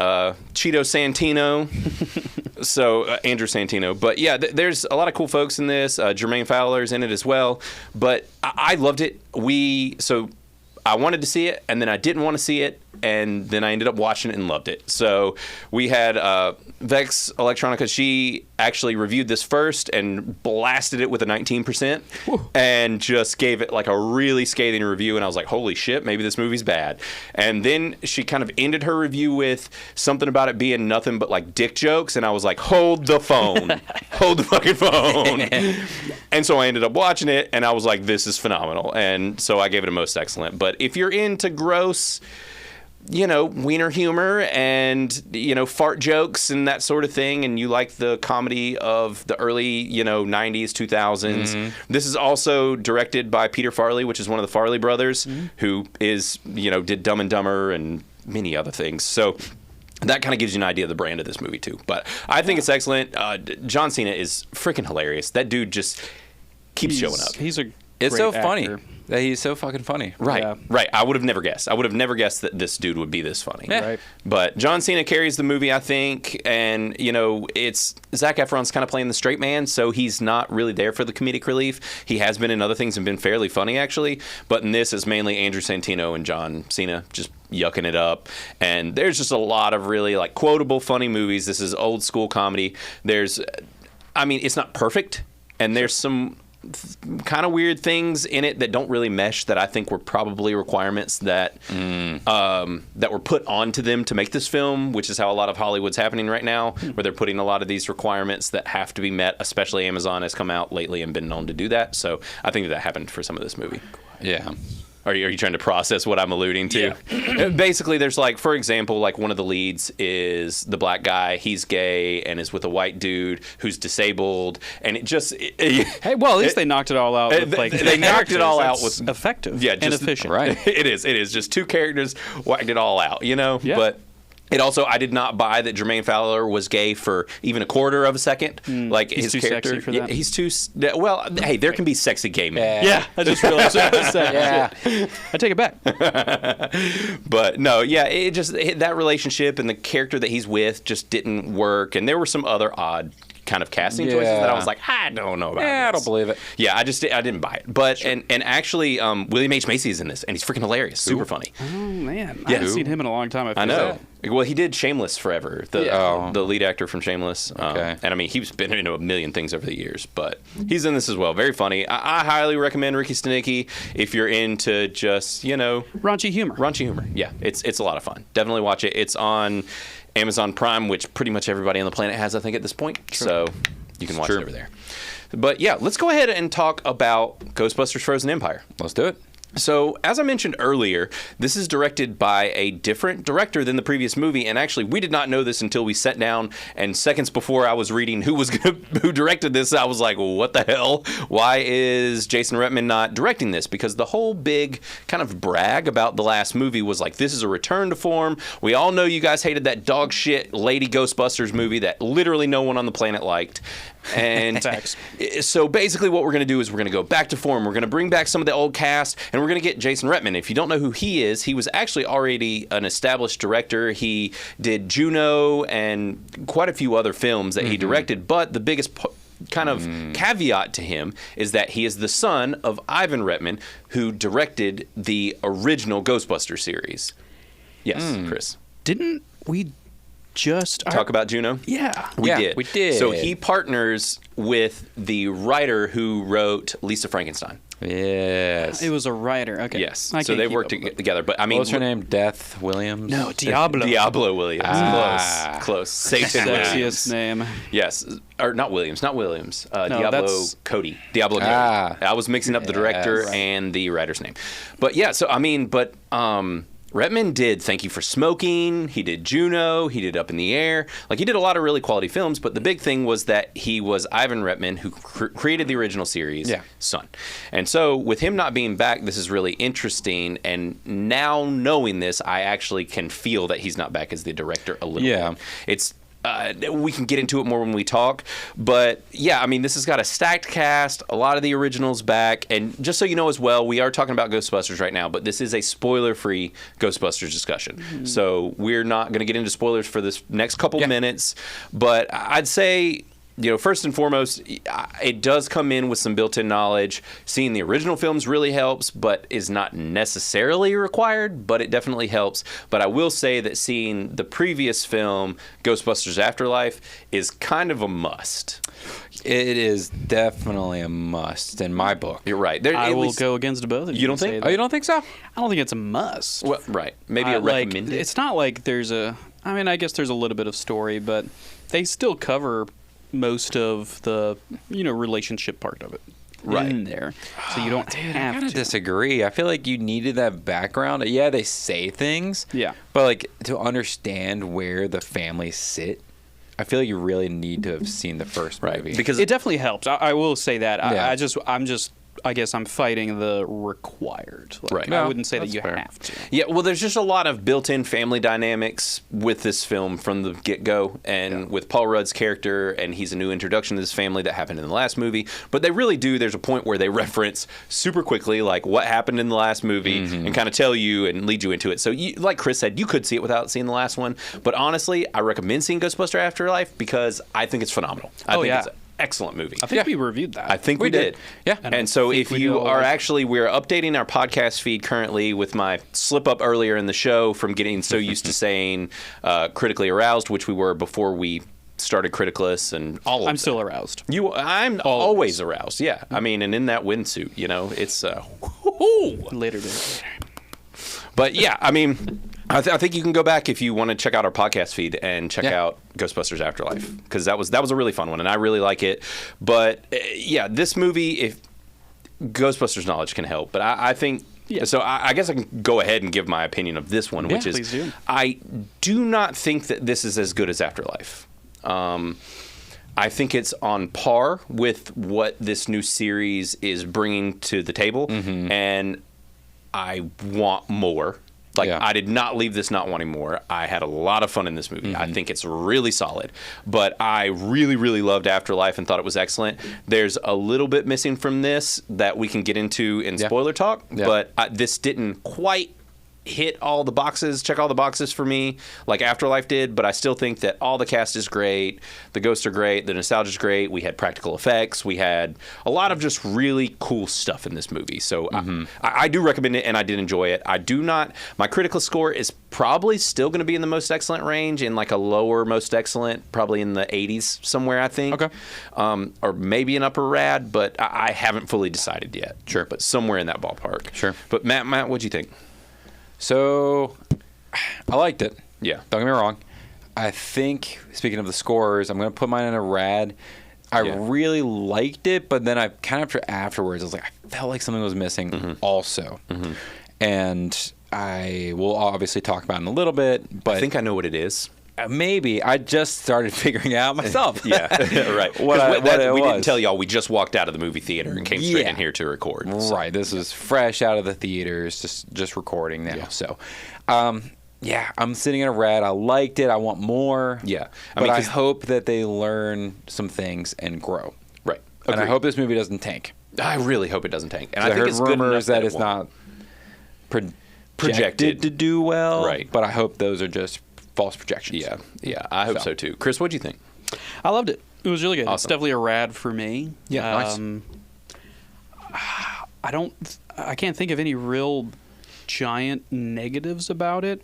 Cheeto Santino. So Andrew Santino. But yeah, there's a lot of cool folks in this. Jermaine Fowler's in it as well. But I loved it. So I wanted to see it, and then I didn't want to see it, and then I ended up watching it and loved it. So we had Vex Electronica. She actually reviewed this first and blasted it with a 19% and just gave it like a really scathing review. And I was like, holy shit, maybe this movie's bad. And then she kind of ended her review with something about it being nothing but like dick jokes. And I was like, hold the phone. Hold the fucking phone. And so I ended up watching it, and I was like, this is phenomenal. And so I gave it a most excellent. But if you're into gross, wiener humor and, fart jokes and that sort of thing, and you like the comedy of the early, 90s, 2000s. This is also directed by Peter Farrelly, which is one of the Farrelly brothers, who is, did Dumb and Dumber and many other things. So that kind of gives you an idea of the brand of this movie, too. But I think it's excellent. John Cena is freaking hilarious. That dude just keeps showing up. He's a It's great so actor. funny that he's so fucking funny. Right, Yeah. right. I would have never guessed. I would have never guessed that this dude would be this funny. Yeah. Right. But John Cena carries the movie, I think, and it's Zac Efron's kind of playing the straight man, so he's not really there for the comedic relief. He has been in other things and been fairly funny, actually. But in this, it's mainly Andrew Santino and John Cena just yucking it up. And there's just a lot of really like quotable, funny movies. This is old school comedy. It's not perfect, and there's some kind of weird things in it that don't really mesh that I think were probably requirements that were put onto them to make this film, which is how a lot of Hollywood's happening right now, where they're putting a lot of these requirements that have to be met, especially Amazon has come out lately and been known to do that. So I think that happened for some of this movie. Yeah. Are you trying to process what I'm alluding to? Yeah. Basically, there's like, for example, like one of the leads is the black guy. He's gay and is with a white dude who's disabled, and it just Hey, well, at least they knocked it all out. With, like, they knocked it all out That's with effective. Yeah, and just, efficient. Right. It is just two characters whacked it all out, Yeah. But it also, I did not buy that Jermaine Fowler was gay for even a quarter of a second. Like He's his too character, sexy for that. He's too. Well, hey, there can be sexy gay men. Yeah, I just realized what I was saying. Yeah. I take it back. But no, yeah, that relationship and the character that he's with just didn't work, and there were some other odd kind of casting choices that I was like, I don't know about this. I don't believe it. Yeah, I didn't buy it. But and actually, William H. Macy is in this, and he's freaking hilarious, super funny. Oh man, I haven't seen him in a long time. I know. Well, he did Shameless forever. The lead actor from Shameless. Okay. And I mean, he's been in a million things over the years, but he's in this as well. Very funny. I highly recommend Ricky Stenicki if you're into just raunchy humor. Yeah, it's a lot of fun. Definitely watch it. It's on Amazon Prime, which pretty much everybody on the planet has, I think, at this point. True. So you can watch it over there. But yeah, let's go ahead and talk about Ghostbusters Frozen Empire. Let's do it. So, as I mentioned earlier, this is directed by a different director than the previous movie, and actually, we did not know this until we sat down, and seconds before I was reading who directed this, I was like, what the hell? Why is Jason Reitman not directing this? Because the whole big kind of brag about the last movie was like, this is a return to form. We all know you guys hated that dog shit Lady Ghostbusters movie that literally no one on the planet liked. And so basically what we're going to do is we're going to go back to form. We're going to bring back some of the old cast, and we're going to get Jason Reitman. If you don't know who he is, he was actually already an established director. He did Juno and quite a few other films that he directed, but the biggest kind of caveat to him is that he is the son of Ivan Reitman, who directed the original Ghostbuster series. Yes, Chris. Didn't we just talk about Juno? Yeah. We did. So he partners with the writer who wrote Lisa Frankenstein. Yes. It was a writer. Okay. Yes. So they worked together. But I mean, what's her name? Death Williams? No, Diablo. Diablo Williams. Close. Satan Williams. Sexiest name. Yes. Or not Williams. Diablo that's... Cody. Diablo Cody. I was mixing up the director and the writer's name. But yeah, so I mean, Reitman did Thank You for Smoking, he did Juno, he did Up in the Air. Like, he did a lot of really quality films, but the big thing was that he was Ivan Reitman, who created the original series, son. And so, with him not being back, this is really interesting, and now knowing this, I actually can feel that he's not back as the director a little bit. It's... we can get into it more when we talk, but yeah, I mean, this has got a stacked cast, a lot of the originals back, and just so you know as well, we are talking about Ghostbusters right now, but this is a spoiler-free Ghostbusters discussion. So we're not going to get into spoilers for this next couple minutes, but I'd say, first and foremost, it does come in with some built-in knowledge. Seeing the original films really helps, but is not necessarily required, but it definitely helps. But I will say that seeing the previous film, Ghostbusters Afterlife, is kind of a must. It is definitely a must in my book. You're right. I will go against both of you. You don't think? Oh, you don't think so? I don't think it's a must. Well, right. Maybe a recommended. It's not like there's I guess there's a little bit of story, but they still cover most of the relationship part of it in there, so you don't have to. Disagree. I feel like you needed that background. Yeah, they say things. Yeah, but like to understand where the families sit, I feel like you really need to have seen the first movie because it definitely helps. I will say that. I guess I'm fighting the required. I wouldn't say that you have to. Yeah, well, there's just a lot of built-in family dynamics with this film from the get-go, and with Paul Rudd's character, and he's a new introduction to this family that happened in the last movie. But they really do. There's a point where they reference super quickly, like what happened in the last movie, and kind of tell you and lead you into it. So, like Chris said, you could see it without seeing the last one. But honestly, I recommend seeing Ghostbuster Afterlife because I think it's phenomenal. I think it's excellent movie. I think we reviewed that. I think we did. Yeah. And so if you are we're updating our podcast feed currently with my slip up earlier in the show from getting so used to saying critically aroused, which we were before we started Criticless and all of I'm still aroused. I'm always aroused. Yeah. I mean, and in that windsuit, it's later. But yeah, I mean, I think you can go back if you want to check out our podcast feed and check out Ghostbusters Afterlife, because that was a really fun one and I really like it. But yeah, this movie, if Ghostbusters knowledge can help, but I think so. I guess I can go ahead and give my opinion of this one, which is I do not think that this is as good as Afterlife. I think it's on par with what this new series is bringing to the table, and I want more. I did not leave this not wanting more. I had a lot of fun in this movie. I think it's really solid. But I really, really loved Afterlife and thought it was excellent. There's a little bit missing from this that we can get into in spoiler talk, but this didn't quite hit all the boxes, check all the boxes for me, like Afterlife did, but I still think that all the cast is great. The ghosts are great. The nostalgia's great. We had practical effects. We had a lot of just really cool stuff in this movie. So I do recommend it, and I did enjoy it. I do not. My Criticless score is probably still going to be in the most excellent range, in like a lower most excellent, probably in the 80s somewhere, I think. Okay. Or maybe an upper rad, but I haven't fully decided yet. Sure. But somewhere in that ballpark. Sure. But Matt, what'd you think? So, I liked it. Yeah. Don't get me wrong. I think, speaking of the scores, I'm going to put mine in a rad. I really liked it, but then I kind of afterwards, I was like, I felt like something was missing also. And I will obviously talk about it in a little bit, but I think I know what it is. Maybe. I just started figuring it out myself. Yeah, right. What we was. didn't tell y'all. We just walked out of the movie theater and came straight in here to record. So. Right. This is fresh out of the theaters, just recording now. Yeah. So, I'm sitting in a rad. I liked it. I want more. Yeah. I hope that they learn some things and grow. Right. And I Agreed. hope this movie doesn't tank. I really hope it doesn't tank. And I think heard it's good enough rumors that it it's won't. not Projected. to do well. Right. But I hope those are just false projections. Yeah. I hope so too. Chris, what'd you think? I loved it. It was really good. It's Awesome. definitely a rad for me. Yeah, nice. I can't think of any real giant negatives about it.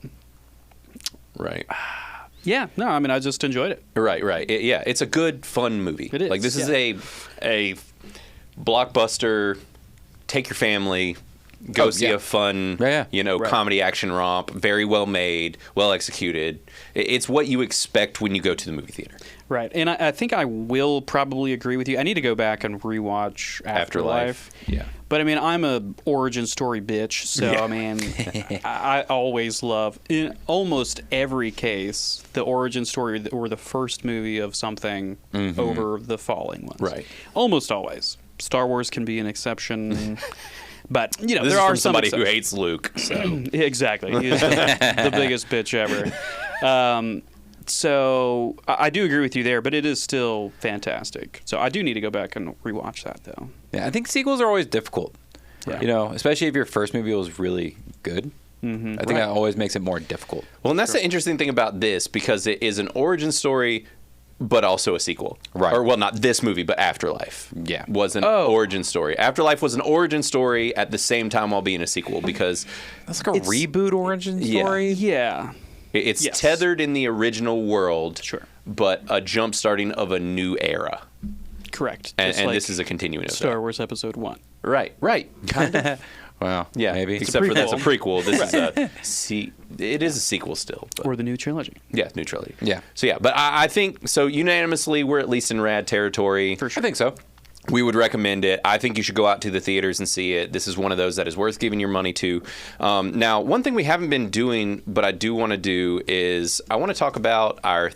Right. Yeah, no, I mean, I just enjoyed it. Right. It's a good, fun movie. It is, Like this is a blockbuster. Take your family. Go see a fun, comedy action romp. Very well made, well executed. It's what you expect when you go to the movie theater. Right, and I think I will probably agree with you. I need to go back and rewatch Afterlife. Yeah. But I mean, I'm a origin story bitch, so I mean, I always love, in almost every case, the origin story or the first movie of something over the following ones. Right. Almost always. Star Wars can be an exception. But, This there is are from some somebody who exceptions. hates Luke. So. Exactly. He's the biggest bitch ever. So I do agree with you there, but it is still fantastic. So I do need to go back and rewatch that, though. Yeah, I think sequels are always difficult. Yeah. Especially if your first movie was really good. I think that always makes it more difficult. Well, and that's the interesting thing about this, because it is an origin story, but also a sequel. Right. Or, well, not this movie, but Afterlife. Yeah. Was an origin story. Afterlife was an origin story at the same time while being a sequel, because That's like a reboot origin story. Yeah. it's Yes. tethered in the original world, Sure. but a jump starting of a new era. Correct. And, Just and like this is a continuing of Star that. Wars Episode 1. Right. Kind of. Well, Yeah. maybe. Except for that's a prequel. This is it is a sequel still. But. Or the new trilogy. Yeah, new trilogy. Yeah. So yeah, but I think so. Unanimously, we're at least in rad territory. For sure. I think so. We would recommend it. I think you should go out to the theaters and see it. This is one of those that is worth giving your money to. Now, one thing we haven't been doing, but I do want to do, is I want to talk about our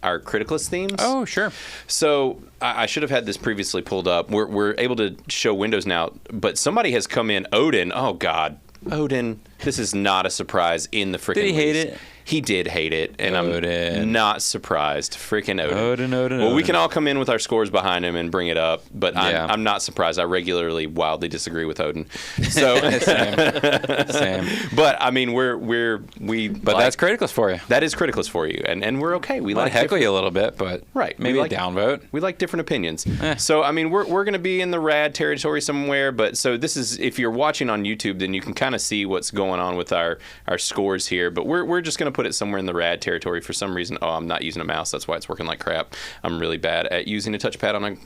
Criticless themes. Oh, sure. So I should have had this previously pulled up. We're able to show windows now, but somebody has come in. Odin. Oh God, Odin. This is not a surprise in the freaking. Did he hate release. it? He did hate it, and I'm Odin. not surprised. Freaking Odin. Odin. Well, we can all come in with our scores behind him and bring it up, but Yeah. I'm not surprised. I regularly wildly disagree with Odin. So, Same. but I mean, we. But that's Criticless for you. That is Criticless for you, and we're okay. We Might like heckle you a little bit, but Right. maybe We a like- downvote. We like different opinions. So, I mean, we're going to be in the rad territory somewhere, but so this is, if you're watching on YouTube, then you can kind of see what's going on with our scores here, but we're just going to put it somewhere in the rad territory for some reason. Oh, I'm not using a mouse. That's why it's working like crap. I'm really bad at using a touchpad on a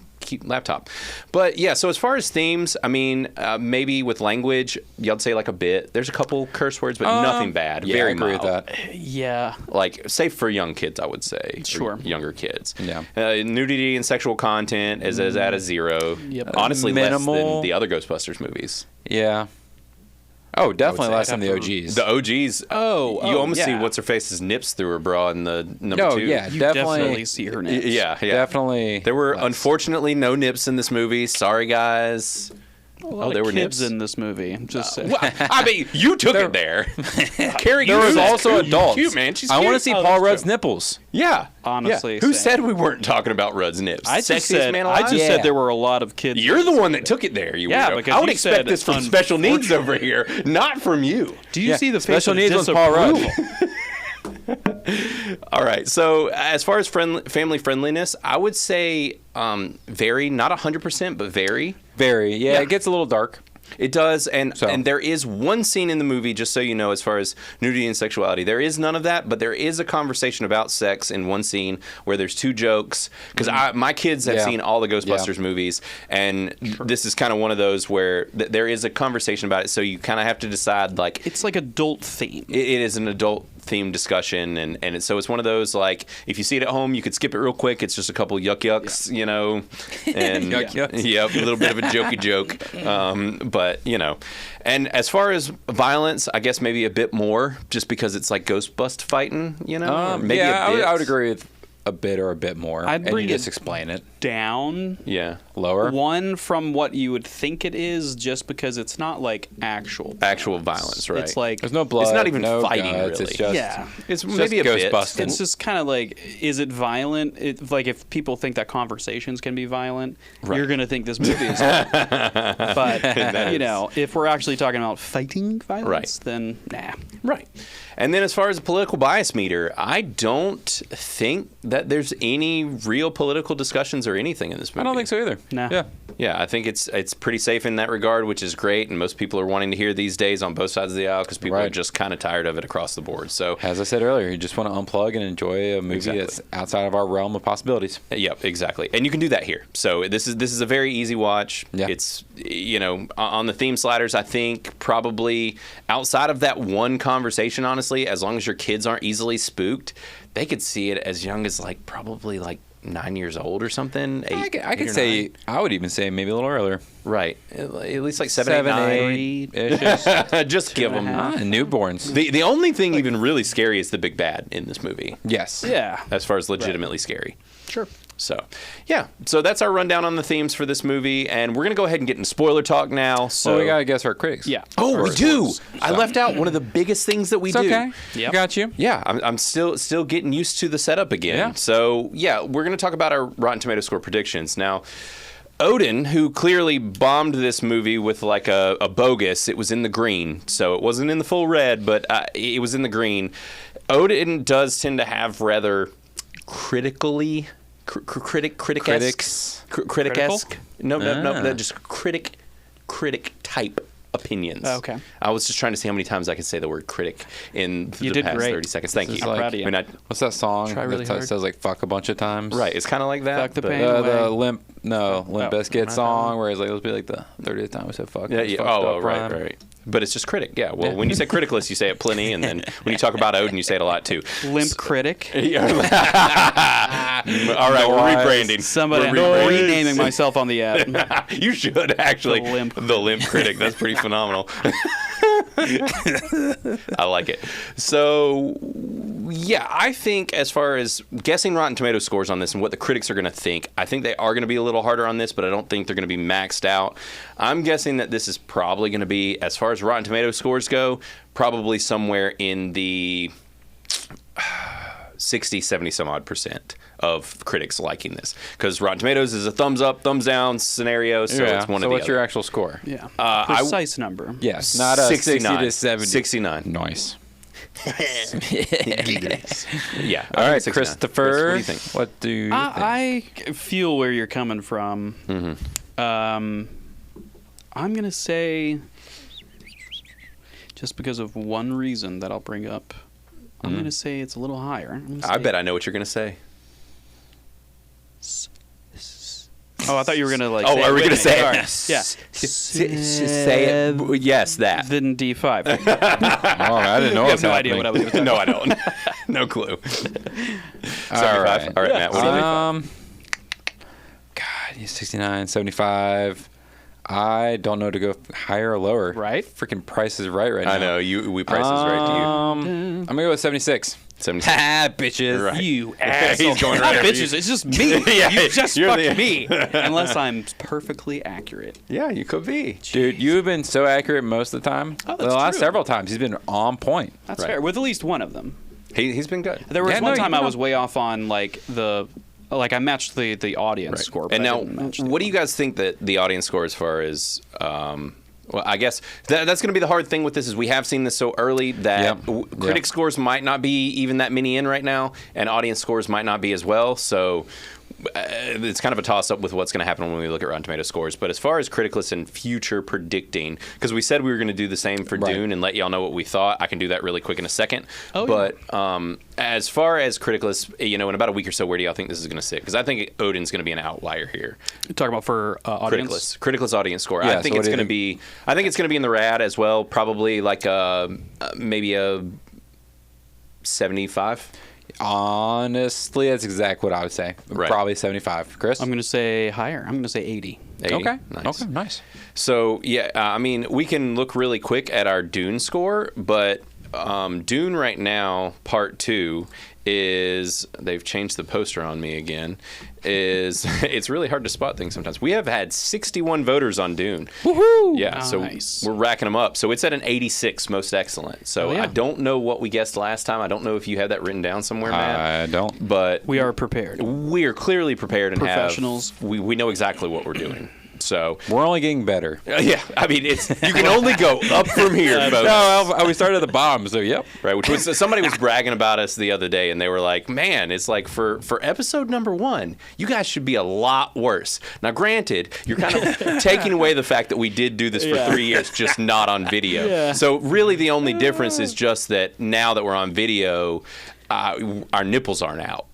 laptop. But yeah, so as far as themes, I mean, maybe with language, y'all say like a bit. There's a couple curse words, but nothing bad. Yeah, Very I agree mild. with that. Yeah. Like, safe for young kids, I would say. Sure. Or younger kids. Yeah. Nudity and sexual content is at a 0. Yep. Honestly, less Minimal. than the other Ghostbusters movies. Yeah. Oh, definitely say less I'd than the have to- OGs. The OGs. Oh, you almost see yeah. what's her face's nips through her bra in the number No, 2. yeah. You Definitely- definitely see her nips. Yeah. Definitely. There were less. unfortunately no nips in this movie. Sorry, guys. Oh, there were kids nips in this movie. Just saying. Well, I mean, you took it there. Carrie, There was also adults. Cute, man. She's I want to cute. see Oh, Paul that's Rudd's true. nipples. Yeah. Honestly, Yeah. Who same. said we weren't talking about Rudd's nips? I just Sexiest said man alive? said there were a lot of kids. You're the one that took it there. You Yeah, weirdo. because I would you expect said this from special needs over here, not from you. Do you see the face special of needs was Paul Rudd. disapproval? All right. So as far as family friendliness, I would say very, not 100%, but very. Very. Yeah, it gets a little dark. It does, and there is one scene in the movie, just so you know, as far as nudity and sexuality. There is none of that, but there is a conversation about sex in one scene where there's two jokes. Because my kids have seen all the Ghostbusters movies, and this is kind of one of those where there is a conversation about it, so you kind of have to decide, like... It's like adult theme. It is an adult themed discussion, and so it's one of those, like, if you see it at home, you could skip it real quick. It's just a couple yucks, you know, and Yucks. Yep, a little bit of a jokey joke, but you know. And as far as violence, I guess maybe a bit more, just because it's like Ghostbust fighting, you know. Or maybe yeah, a bit. I would agree with a bit or a bit more. I'd and bring you it just explain it. Down. Yeah, Lower. One from what you would think it is, just because it's not like actual violence, right? It's like There's no blood. It's not even no fighting, guts, really. It's just, Yeah. it's just maybe a bit. Ghostbusting. it's just kind of like, is it violent? Like if people think that conversations can be violent, you're gonna think this movie is. But you know, if we're actually talking about fighting violence, then nah. Right. And then as far as the political bias meter, I don't think that there's any real political discussions or anything in this movie. I don't think so either. Nah. Yeah. Yeah, I think it's pretty safe in that regard, which is great, and most people are wanting to hear these days on both sides of the aisle because people are just kind of tired of it across the board. So, as I said earlier, you just want to unplug and enjoy a movie that's outside of our realm of possibilities. Yep, exactly, and you can do that here. So this is a very easy watch. Yeah. It's, you know, on the theme sliders, I think probably outside of that one conversation, honestly, as long as your kids aren't easily spooked, they could see it as young as probably 9 years old or something. I could say, I would even say maybe a little earlier. Right, at least like 7, 8, 9. Just give them newborns. the only thing even really scary is the big bad in this movie. Yes. Yeah. As far as legitimately scary. Sure. So, yeah. So that's our rundown on the themes for this movie, and we're gonna go ahead and get into spoiler talk now. So we gotta guess our critics. Yeah. Oh, we do. I left out one of the biggest things that we do. Okay. Yep. Got you. Yeah, I'm still getting used to the setup again. Yeah. So yeah, we're gonna talk about our Rotten Tomato score predictions now. Odin, who clearly bombed this movie with like a bogus, it was in the green, so it wasn't in the full red, but it was in the green. Odin does tend to have rather critically critic-esque. No, just critic type opinions. Oh, okay. I was just trying to see how many times I could say the word critic in the did past great. 30 seconds. Thank you. I'm proud of you. I mean, What's that song Try really that hard. says like fuck a bunch of times? right, it's kind of like that. Fuck the but- pain. The Anyway. Limp Bizkit not song where it's like, it'll be like the 30th time we said fuck. Yeah, It's yeah. fucked Oh, up, right, rhyme. right. But it's just critic. Yeah. Well, when you say criticless, you say it plenty, and then when you talk about Odin, you say it a lot too. Limp critic. All right, we're rebranding. Somebody We're rebranding. renaming myself on the app. You should actually. The limp. critic. That's pretty phenomenal. I like it. So, yeah, I think as far as guessing Rotten Tomato scores on this and what the critics are going to think, I think they are going to be a little harder on this, but I don't think they're going to be maxed out. I'm guessing that this is probably going to be, as far as Rotten Tomato scores go, probably somewhere in the 60, 70 some odd % of critics liking this, because Rotten Tomatoes is a thumbs up, thumbs down scenario, so it's one of the what's other. your actual score? Yeah. I- Precise number. Yes, not a 60 to 70. 69. Nice. Yeah. All right, 69. Christopher. What do you think? What do you think? I feel where you're coming from. Mm-hmm. I'm going to say, just because of one reason that I'll bring up, I'm going to say it's a little higher. I bet I know what you're going to say. Oh, I thought you were going to like. Oh, say are it we with going to me. say Sorry. it? Yeah. Say it. Yes, that. Then D5. Oh, I didn't know I it have was no idea happening. what I was going to No, I don't. No clue. 75. All right, Matt. What do you think? God, he's 69, 75. I don't know to go higher or lower. Right? Freaking Price is Right now. I know we Price is Right to you. I'm gonna go with 76. 76. Ha, bitches. Right. You asshole. He's going Not right over bitches. you. It's just me. Yeah, You just you're fucked the- me. Unless I'm perfectly accurate. Yeah, you could be. Dude, you've been so accurate most of the time. Oh, that's the last true. several times, he's been on point. That's Right. fair. With at least one of them. He's been good. There was Yeah, one no, time you I know. was way off on like I matched the audience score. But And I now, didn't match the what do you guys think that the audience score as far as? Well, I guess that's going to be the hard thing with this is we have seen this so early that Yep. critic scores might not be even that many in right now, and audience scores might not be as well. So it's kind of a toss-up with what's going to happen when we look at Rotten Tomato scores. But as far as Criticless and future predicting, because we said we were going to do the same for Right. Dune and let y'all know what we thought. I can do that really quick in a second. Oh, but as far as Criticless, in about a week or so, where do y'all think this is going to sit? Because I think Odin's going to be an outlier here. talking about for audience. Criticless audience score. Yeah, I think so it's what do going to you be. I think it's going to be in the rad as well. Probably like maybe a 75. Honestly, that's exactly what I would say. Right. Probably 75. Chris? I'm going to say higher. I'm going to say 80. 80. Okay. Nice. Okay, nice. So yeah, I mean, we can look really quick at our Dune score, but Dune right now, Part 2 is they've changed the poster on me again. It's really hard to spot things sometimes. We have had 61 voters on Dune. Woohoo! Yeah, Nice. so we're racking them up. So it's at an 86, most excellent. So Oh, yeah. I don't know what we guessed last time. I don't know if you have that written down somewhere, Matt. I don't. But We are prepared. we are clearly prepared and Professionals. we know exactly what we're doing. So We're only getting better. yeah, I mean you can only go up from here, folks. No, we started at the bottom, so yep. Right, which was somebody was bragging about us the other day, and they were like, "Man, it's like for episode number 1, you guys should be a lot worse." Now, granted, you're kind of taking away the fact that we did do this for 3 years, just not on video. Yeah. So really, the only difference is just that now that we're on video, our nipples aren't out.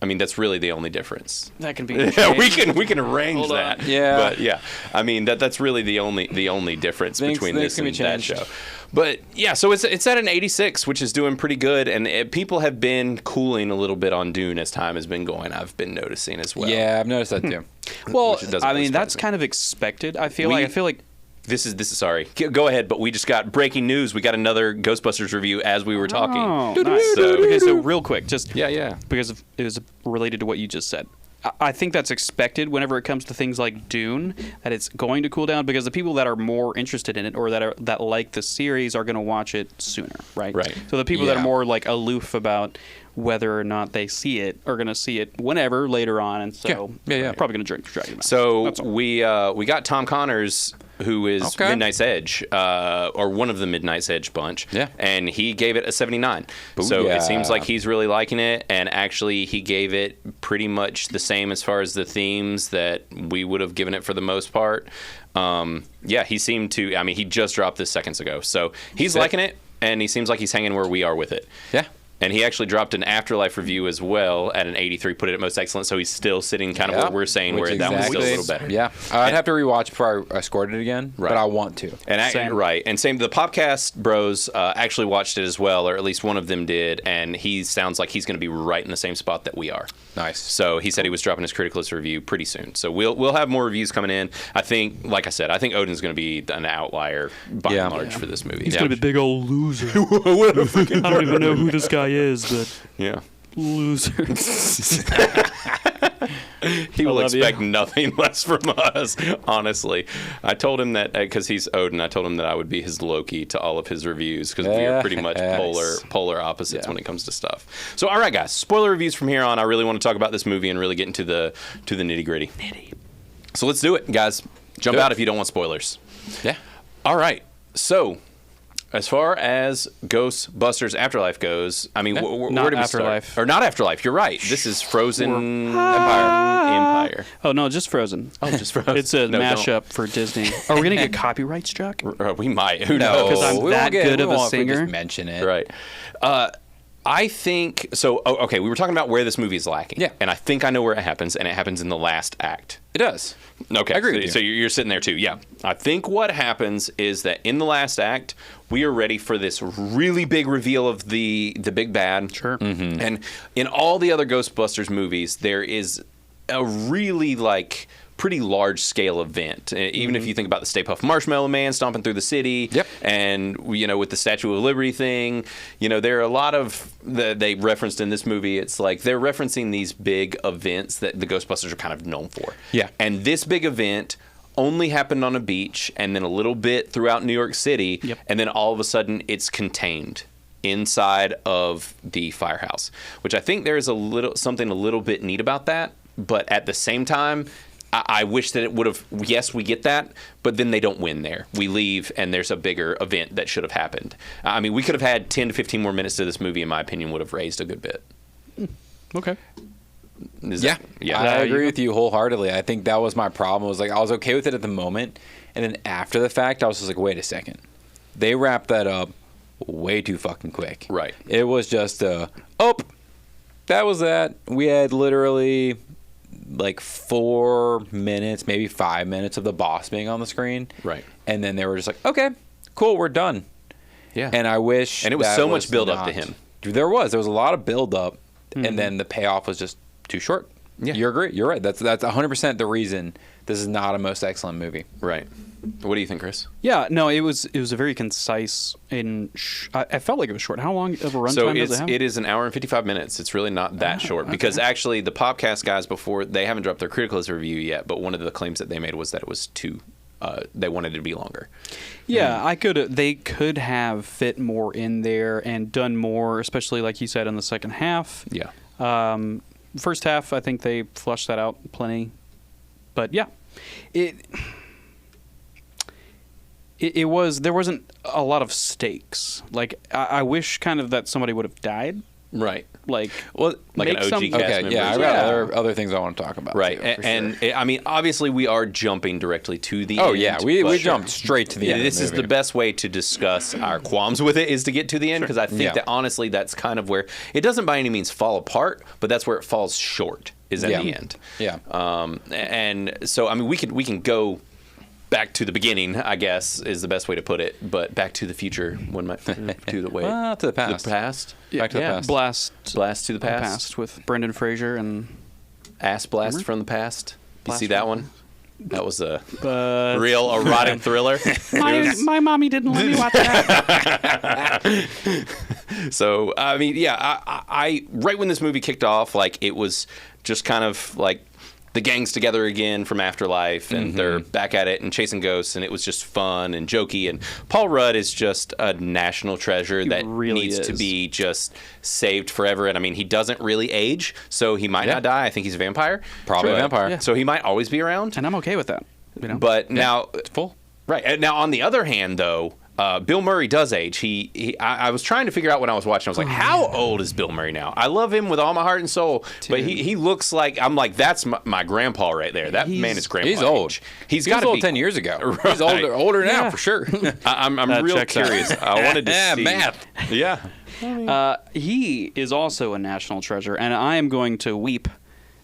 I mean, that's really the only difference. That can be. Yeah, we can arrange Hold on. that. Yeah. But yeah, I mean that's really the only difference Things between can this and be that changed. show. But yeah, so it's at an 86, which is doing pretty good, and people have been cooling a little bit on Dune as time has been going. I've been noticing as well. Yeah, I've noticed that too. Well, Which doesn't I really mean, surprise that's me. kind of expected. I feel like This is sorry. Go ahead, but we just got breaking news. We got another Ghostbusters review as we were talking. Oh, nice. So- Okay, so real quick, just Yeah. because it was related to what you just said. I think that's expected whenever it comes to things like Dune, that it's going to cool down because the people that are more interested in it or that like the series are going to watch it sooner, right? Right. So the people that Yeah. are more like aloof about whether or not they see it are going to see it whenever later on, and so Yeah. probably going to drag them out. So That's all. we got Tom Connors, who is Okay. Midnight's Edge, or one of the Midnight's Edge bunch. Yeah. And he gave it a 79. So Booyah. it seems like he's really liking it. And actually, he gave it pretty much the same as far as the themes that we would have given it for the most part. Yeah, he seemed to. I mean, he just dropped this seconds ago. So he's Sick. liking it, and he seems like he's hanging where we are with it. Yeah. And he actually dropped an Afterlife review as well at an 83, put it at most excellent. So he's still sitting kind of where we're saying, where Which that one's still a exactly- little better. Yeah. I'd have to rewatch before I scored it again, Right. but I want to. And Same. right, and same. The Popcast bros actually watched it as well, or at least one of them did, and he sounds like he's going to be right in the same spot that we are. Nice. So he said he was dropping his Criticless review pretty soon. So we'll have more reviews coming in. I think, like I said, I think Odin's going to be an outlier by and large for this movie. He's gonna be a big old loser. I don't even know who this guy is, but Yeah. loser. He will love you. expect nothing less from us, honestly. I told him that because he's Odin, I told him that I would be his Loki to all of his reviews because we are pretty much Yes. polar opposites Yeah. when it comes to stuff. So, all right, guys, spoiler reviews from here on. I really want to talk about this movie and really get into the nitty gritty. So let's do it, guys. Jump Good. out if you don't want spoilers. Yeah. All right. So, as far as Ghostbusters Afterlife goes, I mean, Yeah. where Not do we Afterlife. start? Or not Afterlife. You're right. This is Frozen Empire. Oh no, just Frozen. Oh, just Frozen. It's a No, don't. mashup for Disney. Are we gonna get copyright struck? We might. Who No, knows? Because I'm we that won't get, good we of a won't if we singer. just mention it. Right. I think so. Okay, we were talking about where this movie is lacking. Yeah. And I think I know where it happens, and it happens in the last act. It does. Okay. I agree so, with you. so you're sitting there too. Yeah. I think what happens is that in the last act, we are ready for this really big reveal of the big bad. Sure. And in all the other Ghostbusters movies, there is a really like pretty large scale event. Even if you think about the Stay Puft Marshmallow Man stomping through the city, and with the Statue of Liberty thing, there are a lot of they referenced in this movie. It's like they're referencing these big events that the Ghostbusters are kind of known for. Yeah, and this big event only happened on a beach, and then a little bit throughout New York City, and then all of a sudden it's contained inside of the firehouse, which I think there is something a little bit neat about that. But at the same time, I wish that it would have. Yes, we get that, but then they don't win there. We leave, and there's a bigger event that should have happened. I mean, we could have had 10 to 15 more minutes to this movie. In my opinion, would have raised a good bit. Okay. I agree with you wholeheartedly. I think that was my problem. It was like I was okay with it at the moment, and then after the fact, I was just like, wait a second, they wrapped that up way too fucking quick. Right. It was just that was that. We had literally like 4 minutes, maybe 5 minutes of the boss being on the screen. Right. And then they were just like, okay, cool, we're done. Yeah. And I wish. And it was so much build up to him. There was a lot of build up, and then the payoff was just too short. Yeah. You're right. That's 100% the reason this is not a most excellent movie. Right. What do you think, Chris? Yeah, no, it was a very concise and I felt like it was short. How long of a runtime does it have? It is an hour and 55 minutes. It's really not that short because actually the Popcast guys before they haven't dropped their Criticless review yet, but one of the claims that they made was that it was too. They wanted it to be longer. Yeah, they could have fit more in there and done more, especially like you said in the second half. Yeah. First half, I think they flushed that out plenty, but yeah, there wasn't a lot of stakes. Like I wish kind of that somebody would have died. Right. Like an OG cast member. Yeah, I've got other things I want to talk about. Right. Too, I mean, obviously we are jumping directly to the end. Oh, yeah. We jumped straight to the end. This is the best way to discuss our qualms with it is to get to the end because I think that honestly that's kind of where it doesn't by any means fall apart, but that's where it falls short is at the end. Yeah. And so, I mean, we can go back to the beginning, I guess, is the best way to put it. But Back to the Future, to the past. The past. Back to the past. Blast to the past with Brendan Fraser and Ass Blast from the Past. You see that one? That was a real erotic thriller. My mommy didn't let me watch that. So I mean, yeah, I right when this movie kicked off, like it was just kind of like the gang's together again from Afterlife, and they're back at it and chasing ghosts, and it was just fun and jokey. And Paul Rudd is just a national treasure that really needs to be just saved forever. And I mean, he doesn't really age, so he might not die. I think he's a vampire. Probably a vampire. Yeah. So he might always be around. And I'm okay with that. But now, it's full. Right. And now, on the other hand, though, Bill Murray does age. I was trying to figure out when I was watching. I was like, how old is Bill Murray now? I love him with all my heart and soul, but he looks like that's my grandpa right there. That man is grandpa. He's old. Age. He was old 10 years ago. Right. He's older now for sure. I'm real curious. I wanted to see math. Yeah. He is also a national treasure, and I am going to weep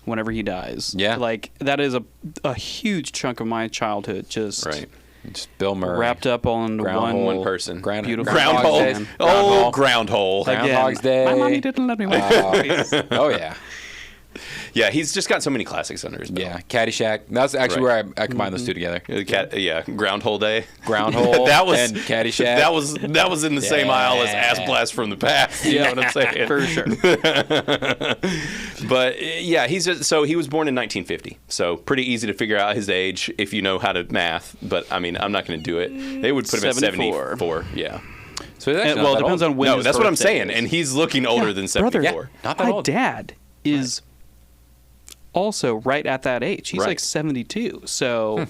whenever he dies. Yeah. Like that is a huge chunk of my childhood. Just right. Just Bill Murray wrapped up all into one person. Beautiful. Groundhog. Oh, Groundhog. Groundhog's Day. My mommy didn't let me watch it. Oh yeah. Yeah, he's just got so many classics under his belt. Yeah, Caddyshack. That's actually where I combined those two together. Groundhog Day. Groundhog and Caddyshack. That was in the same aisle as Ass Blast from the Past. You know what I'm saying? For sure. But yeah, he was born in 1950, so pretty easy to figure out his age if you know how to math. But I mean, I'm not going to do it. They would put him at 74. Yeah. So it depends on when. No, that's what I'm saying, and he's looking older than 74. Brother, not that old. My dad is also right at that age. He's like 72. So,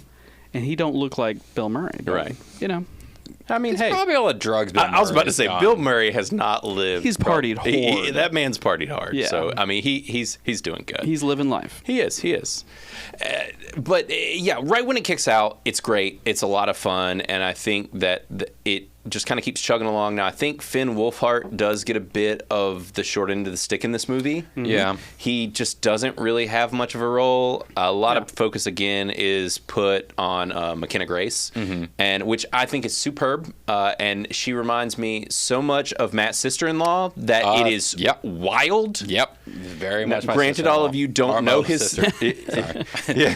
and he don't look like Bill Murray. But, right. You know. I mean, hey, probably all the drugs. I was about to say, Bill Murray has not lived. He's partied hard. That man's partied hard. Yeah. So I mean, he's doing good. He's living life. He is. But yeah, right when it kicks out, it's great. It's a lot of fun, and I think that it just kind of keeps chugging along. Now, I think Finn Wolfhard does get a bit of the short end of the stick in this movie. Mm-hmm. Yeah. He just doesn't really have much of a role. A lot of focus, again, is put on McKenna Grace, and which I think is superb. And she reminds me so much of Matt's sister-in-law that it is wild. Yep. Very much. Now, granted, all of you don't know his... Sorry. Yeah.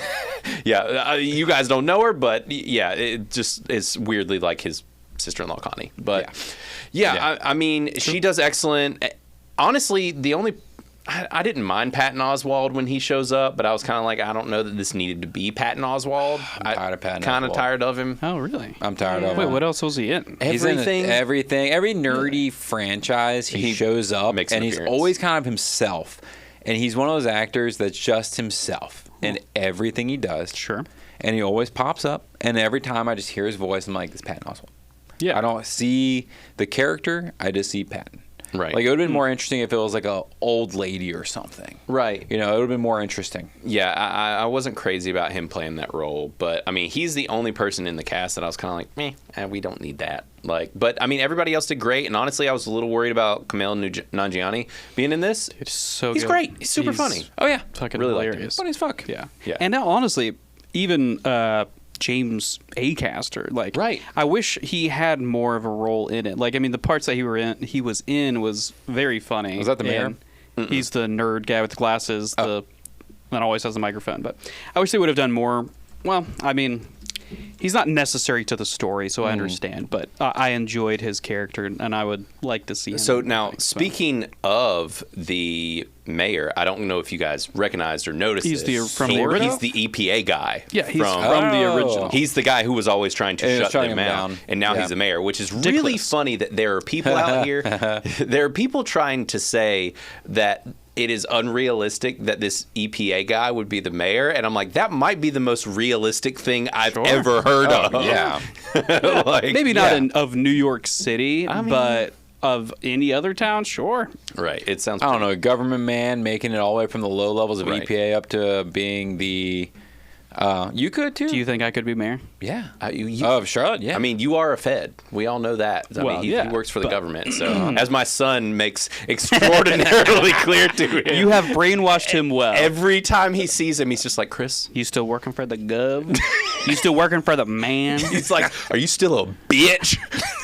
Yeah, you guys don't know her, but yeah, it just is weirdly like his sister-in-law Connie. But yeah. I mean, she does excellent. Honestly, I didn't mind Patton Oswalt when he shows up, but I was kind of like, I don't know that this needed to be Patton Oswalt. I'm tired of Patton Kind of Oswalt. tired of him. Oh, really? I'm tired of Wait, him. what else was he in? He's Everything. in everything. Every nerdy franchise, he shows up, makes an and he's appearance. always kind of himself. And he's one of those actors that's just himself in everything he does. Sure. And he always pops up, and every time I just hear his voice, I'm like, this is Patton Oswalt. Yeah. I don't see the character, I just see Patton. Right. Like, it would have been more interesting if it was like a old lady or something. Right. You know, it would have been more interesting. Yeah, I wasn't crazy about him playing that role, but I mean, he's the only person in the cast that I was kind of like, we don't need that. Like, but I mean, everybody else did great, and honestly, I was a little worried about Kumail Nanjiani being in this. It's so He's good. great. He's super funny. Oh, yeah. Fucking Really liked him. hilarious. Funny as fuck. Yeah. Yeah. And now, honestly, even James Acaster, like, Right. I wish he had more of a role in it. Like, I mean, the parts that he was in was very funny. Was that the mayor? And he's the nerd guy with the glasses, that always has the microphone. But I wish they would have done more. Well, I mean, he's not necessary to the story, so I understand. But I enjoyed his character, and I would like to see him. So now, speaking of the mayor, I don't know if you guys recognized or noticed He's this. from the original? He's the EPA guy. Yeah, he's from the original. He's the guy who was always trying to And shut shutting them him down, down. and now Yeah. he's the mayor, which is really Ridiculous. funny that there are people out here. There are people trying to say that it is unrealistic that this EPA guy would be the mayor, and I'm like, that might be the most realistic thing I've ever heard of. Yeah. Like, Maybe not yeah. of New York City, I mean- but of any other town, sure. Right. It sounds. I don't know, a government man making it all the way from the low levels of Right. EPA up to being the. You could too. Do you think I could be mayor? Yeah. You, Of Charlotte, yeah. I mean, you are a Fed. We all know that. I Well, mean, he yeah, works for the but- government. So, as my son makes extraordinarily clear to him, You have brainwashed him well. every time he sees him, he's just like, Chris. You still working for the gov? You still working for the man? He's like, are you still a bitch?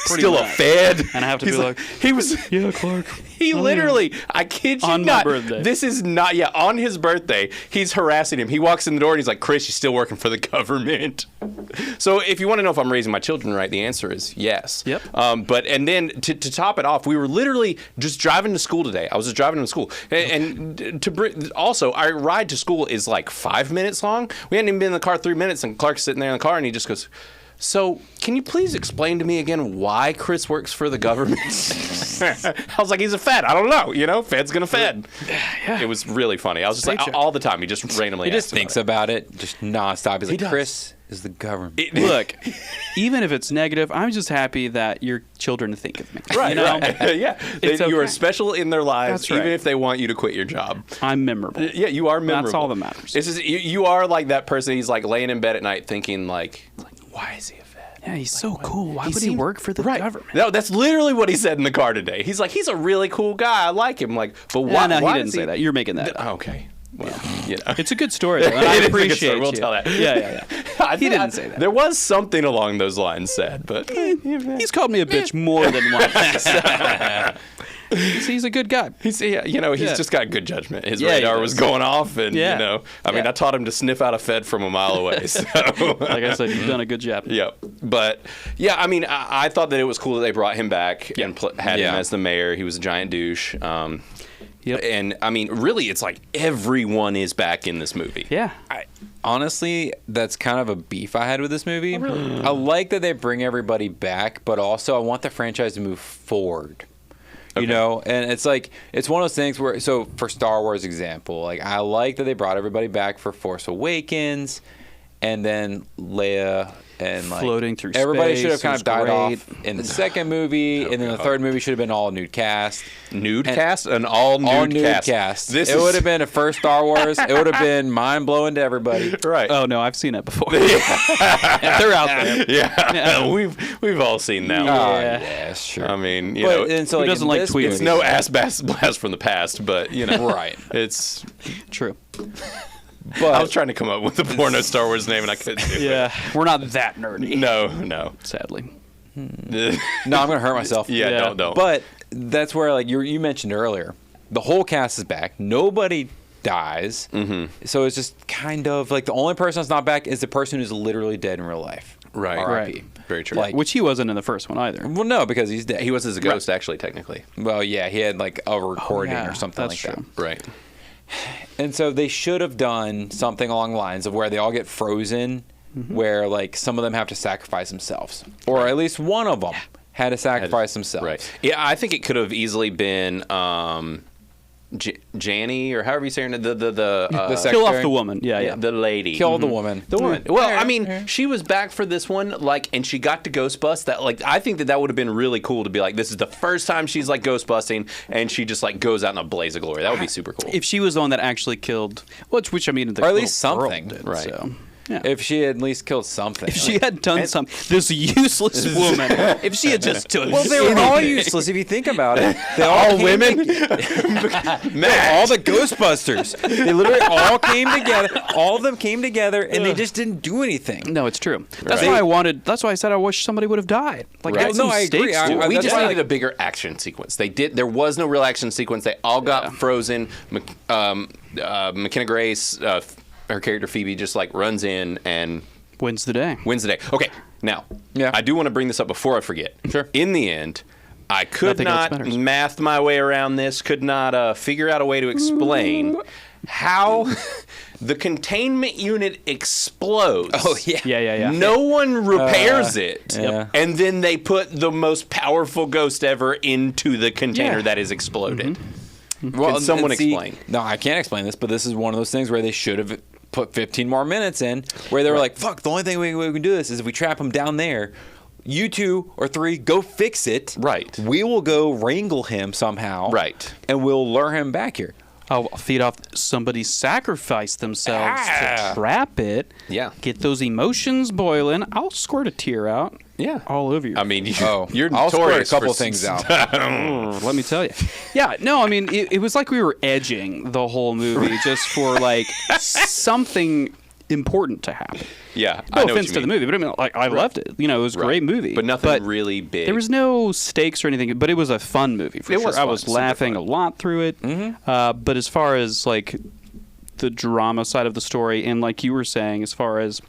Still a much. Fed? And I have to He's be like, he was. yeah, Clark. He literally, I kid you On my not. birthday. This is not, on his birthday, he's harassing him. He walks in the door and he's like, Chris, you still working for the government? So if you want to know if I'm raising my children right, the answer is yes. Yep. And then to top it off, we were literally just driving to school today. I was just driving to school. And to bring, also, our ride to school is like 5 minutes long. We hadn't even been in the car 3 minutes, and Clark's sitting there in the car and he just goes, so, can you please explain to me again why Chris works for the government? I was like, he's a Fed. I don't know. Fed's gonna Fed. It was really funny. I was just like, Paycheck. all the time. He just randomly he just asked thinks about about it, just nonstop. He's like, does. Chris is the government. it. Look, even if it's negative, I'm just happy that your children think of me. Right, You know? right. Yeah. It's You are okay. special in their lives, That's right. even if they want you to quit your job. I'm memorable. Yeah, you are memorable. That's all that matters. It's just, you are like that person. He's like laying in bed at night thinking, like why is he a Fed? Yeah, he's so cool. Why would he seems- work for the right. government? No, that's literally what he said in the car today. He's like, he's a really cool guy. I like him. Like, but why? No, why he didn't does say that. You're making that up. Okay. Well, It's a good story, though, and I It is a good appreciate story. We'll you. tell that. Yeah. He didn't say that. There was something along those lines said, but He's called me a bitch more than once. He's a good guy. he's Yeah. just got good judgment. His Yeah, he radar does. was going off, and Yeah. I mean, Yeah. I taught him to sniff out a Fed from a mile away. So. Like I said, you've done a good job. Yep. But yeah, I mean, I thought that it was cool that they brought him back and had him Yeah. as the mayor. He was a giant douche. Yep. And I mean, really, it's like everyone is back in this movie. Yeah. Honestly, that's kind of a beef I had with this movie. I like that they bring everybody back, but also I want the franchise to move forward. You know, and it's like, it's one of those things where, so for Star Wars example, like I like that they brought everybody back for Force Awakens, and then Leia and like Floating through everybody space, should have kind it of died was off in the second movie, and then the third movie should have been all nude cast. Nude And- cast? An all nude cast. It would have been a first Star Wars. It would have been mind blowing to everybody. Right. Oh no, I've seen it before. They're out there. Yeah. We've all seen that Oh, one. yeah, sure. I mean, But, and so Who like, doesn't in like this tweets? it's movie- no ass blast from the past, but Right. It's. True. But I was trying to come up with a porno Star Wars name and I couldn't do it. Yeah, we're not that nerdy. No. Sadly. no, I'm gonna hurt myself. Yeah, don't. But that's where, like you mentioned earlier, the whole cast is back. Nobody dies. So it's just kind of like the only person that's not back is the person who's literally dead in real life. Right. R.I.P. Very true. Like, Which he wasn't in the first one either. well, no, because he's dead. he was as a ghost, actually, technically. Well, yeah, he had like a recording yeah, or something that's like true. Right. that. And so they should have done something along the lines of where they all get frozen, where like some of them have to sacrifice themselves, or at least one of them had to sacrifice themselves. Right. Yeah, I think it could have easily been Janie, or however you say her name, the Kill secretary. off the woman. Yeah. the lady. Kill the woman. The woman. Well, I mean, she was back for this one, like, and she got to ghost bust. That, like, I think that would have been really cool to be like, this is the first time she's like ghost busting, and she just like goes out in a blaze of glory. That would be super cool. If she was the one that actually killed, which I mean, the Or at least little girl something. did, Right. So, yeah. If she had at least killed something. If she had done something, this useless woman, if she had just done Well, they were all anything. useless if you think about it. They all women? No, all the Ghostbusters. They literally all came together. All of them came together, and they just didn't do anything. No, it's true. That's Right. why That's why I said I wish somebody would have died. Like, Right. get some No, I agree. stakes to it. We That's just why- needed a bigger action sequence. There was no real action sequence. They all got frozen. McKenna Grace, her character Phoebe, just like runs in and Wins the day. wins the day. Okay, now, Yeah. I do want to bring this up before I forget. Sure. In the end, I could Nothing else not matters. math my way around this, could not figure out a way to explain how the containment unit explodes. Oh, yeah. Yeah. No one repairs it. yeah. And then they put the most powerful ghost ever into the container Yeah. that is exploded. Well, Can someone and see- explain? No, I can't explain this, but this is one of those things where they should have put 15 more minutes in, where they were like, fuck, the only thing we can do this is if we trap him down there, you 2 or 3 go fix it. Right. We will go wrangle him somehow. Right. And we'll lure him back here. I'll feed off somebody sacrificed themselves Ah. to trap it. Yeah. Get those emotions boiling. I'll squirt a tear out. Yeah. All over you. I mean, Oh, you're I'll squirt a notorious couple for things out. Let me tell you. Yeah, no, I mean, it was like we were edging the whole movie just for like something important to happen. Yeah. No I know offense what to you the mean. movie, but I mean, like, I loved it. You know, it was a great movie. But nothing really big. There was no stakes or anything, but it was a fun movie for It sure. was I fun, was super laughing fun. a lot through it. But as far as like the drama side of the story, and like you were saying, as far as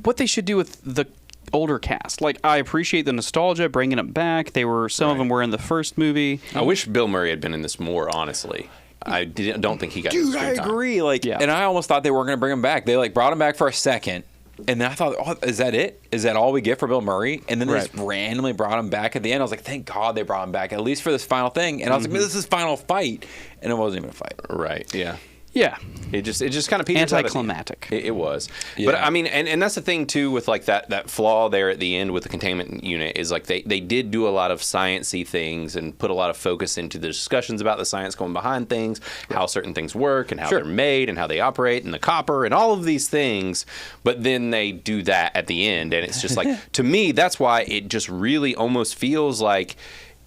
what they should do with the older cast, like I appreciate the nostalgia, bringing it back. They were some of them were in the first movie. I wish Bill Murray had been in this more, honestly. Don't think he got Dude, the I screen time. agree. Like, Yeah. and I almost thought they were going to bring him back. They like brought him back for a second, and then I thought, oh, is that it? Is that all we get for Bill Murray? And then they just randomly brought him back at the end. I was like, thank God they brought him back at least for this final thing. And I was like, this is final fight, and it wasn't even a fight. Right, yeah. Yeah, It just kind of peters out at the end. anticlimactic. It was. Yeah. But I mean, and that's the thing too with like that flaw there at the end with the containment unit is like they did do a lot of sciencey things and put a lot of focus into the discussions about the science going behind things, how certain things work and how they're made and how they operate and the copper and all of these things. But then they do that at the end, and it's just like to me that's why it just really almost feels like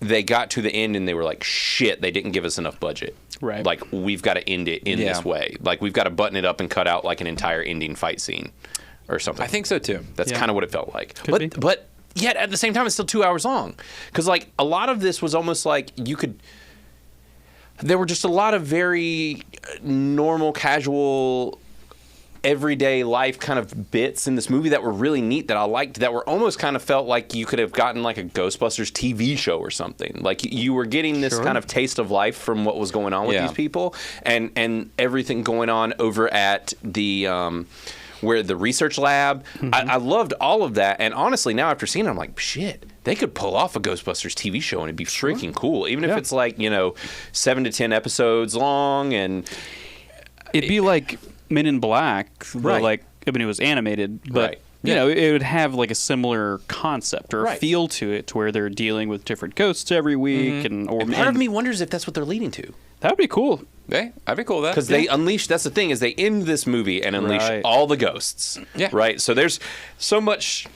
they got to the end and they were like, shit, they didn't give us enough budget. Right. Like, we've got to end it in this way. Like, we've got to button it up and cut out, like, an entire ending fight scene or something. I think so too. That's Yeah. kind of what it felt like. Could be. But yet, at the same time, it's still 2 hours long. Because, like, a lot of this was almost like you could... There were just a lot of very normal, casual... everyday life kind of bits in this movie that were really neat that I liked, that were almost kind of felt like you could have gotten like a Ghostbusters TV show or something. Like you were getting this kind of taste of life from what was going on with these people and everything going on over at the where the research lab. I loved all of that, and honestly now after seeing it I'm like, shit, they could pull off a Ghostbusters TV show and it'd be freaking cool, even if it's like 7 to 10 episodes long. And It'd be like Men in Black, Right. like I mean, it was animated, but Right. you know, it would have like a similar concept or a feel to it, to where they're dealing with different ghosts every week, and part of me wonders if that's what they're leading to. that would be cool. Hey, I'd be cool with that. Because they unleash, that's the thing, is they end this movie and unleash Right. all the ghosts. Yeah. Right? So there's so much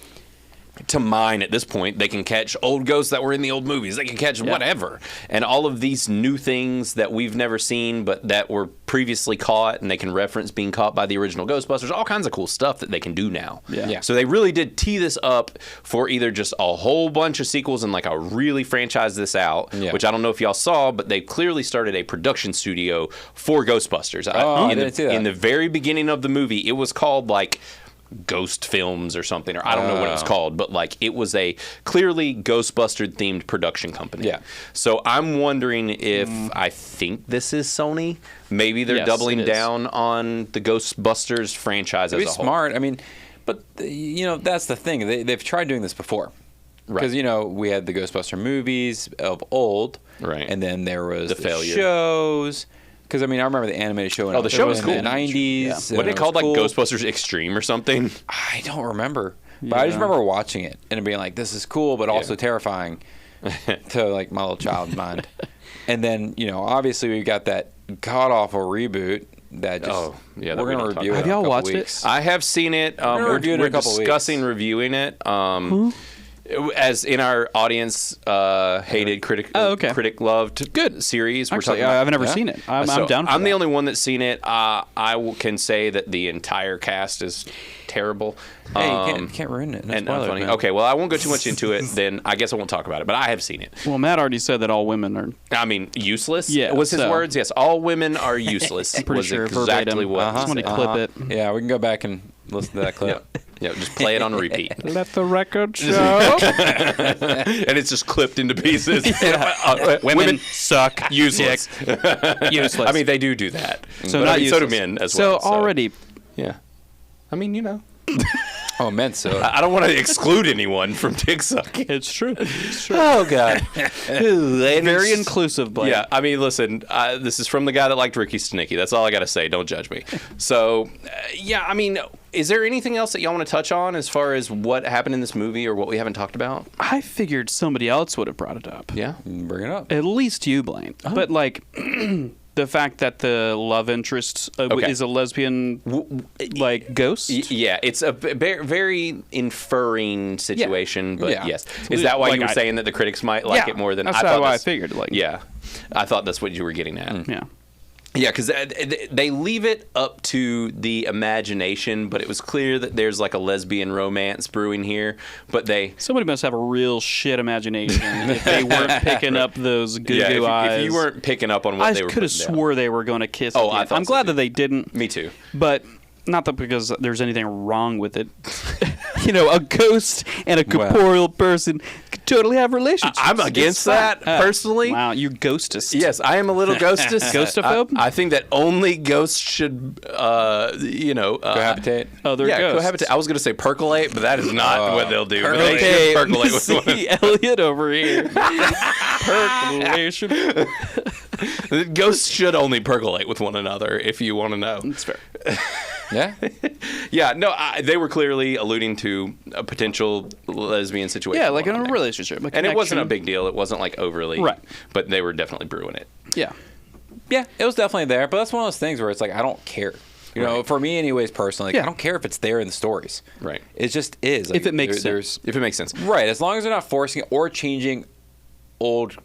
to mine at this point. They can catch old ghosts that were in the old movies. They can catch whatever. And all of these new things that we've never seen but that were previously caught, and they can reference being caught by the original Ghostbusters, all kinds of cool stuff that they can do now. Yeah. So they really did tee this up for either just a whole bunch of sequels and like a really franchise this out, which I don't know if y'all saw, but they clearly started a production studio for Ghostbusters. I didn't see that. In the very beginning of the movie, it was called like Ghost Films or something, or I don't know what it was called, but like it was a clearly Ghostbuster themed production company. Yeah. So I'm wondering if I think this is Sony. Maybe they're Yes, doubling it is. down on the Ghostbusters franchise as a whole. Smart. I mean, but that's the thing. They've tried doing this before. Right. Because we had the Ghostbuster movies of old, Right. and then there was The the failure. shows. Because I remember the animated show. Oh, the show was in cool. the 90s. Wasn't it called like Ghostbusters Extreme or something? I don't remember, but I just remember watching it and being like, "This is cool," but also terrifying to like my little child mind. And then obviously we got that god awful reboot that just that we're we gonna don't talk review. about. it Have in a y'all couple watched it? weeks. I have seen it. We're review it in a couple discussing weeks. reviewing it. As in our audience hated critic loved series. We're Actually, talking about. I've never seen it. I'm So down for I'm the that. only one that's seen it. Can say that the entire cast is terrible. Hey, you can't ruin it. No and spoilers, funny. man. Okay, well, I won't go too much into it. Then I guess I won't talk about it. But I have seen it. Well, Matt already said that all women are. I mean, useless. Yeah, was his so- words? Yes, all women are useless. I'm pretty was sure exactly verbatim. what. he Somebody said. clip it. Yeah, we can go back and listen to that clip. Yeah, just play it on repeat. Let the record show. And it's just clipped into pieces. Women suck. Useless. Useless. I mean, they do that. So But, not I mean, so do useless. men as So well. already, Yeah. I mean, Oh, men so. I don't want to exclude anyone from dick sucking. it's true. It's true. Oh, God. Very inclusive, Blake. Yeah, I mean, listen, this is from the guy that liked Ricky Stenicki. That's all I got to say. Don't judge me. So, I mean, is there anything else that y'all want to touch on as far as what happened in this movie or what we haven't talked about? I figured somebody else would have brought it up. Yeah. Bring it up. At least you, Blaine. But like the fact that the love interest Okay. is a lesbian, like ghost. Yeah, it's a very inferring situation, but Yeah. yes. Is that why Like you were I- saying that the critics might like Yeah, it more than that's I thought? why I figured. Like, Yeah, I thought that's what you were getting at. yeah. Yeah, because they leave it up to the imagination, but it was clear that there's like a lesbian romance brewing here. But Somebody must have a real shit imagination if they weren't picking up those goo-goo eyes. if you weren't picking up on what I they were could have putting down. swore they were going to kiss. Oh, at the I end. thought I'm so, glad too. that they didn't. Me too. But not that because there's anything wrong with it. A ghost and a corporeal person could totally have relationships. I'm against that, personally. Wow, you ghostist. Yes, I am a little ghostist. Ghostophobe? I think that only ghosts should, Cohabitate. Other yeah, ghosts. cohabitate. I was going to say percolate, but that is not what they'll do. But they Okay, should percolate with one see Elliot over here. Percolation. Ghosts should only percolate with one another, if you want to know. That's fair. Yeah. Yeah, no, they were clearly alluding to a potential lesbian situation. Yeah, like in going on a there. relationship. And it wasn't a big deal. It wasn't like overly. Right. But they were definitely brewing it. Yeah. Yeah, it was definitely there, but that's one of those things where it's like I don't care. Right. For me, anyways, personally, Yeah. I don't care if it's there in the stories. Right. It just is. If it makes sense. If it makes sense. Right, as long as they're not forcing it or changing old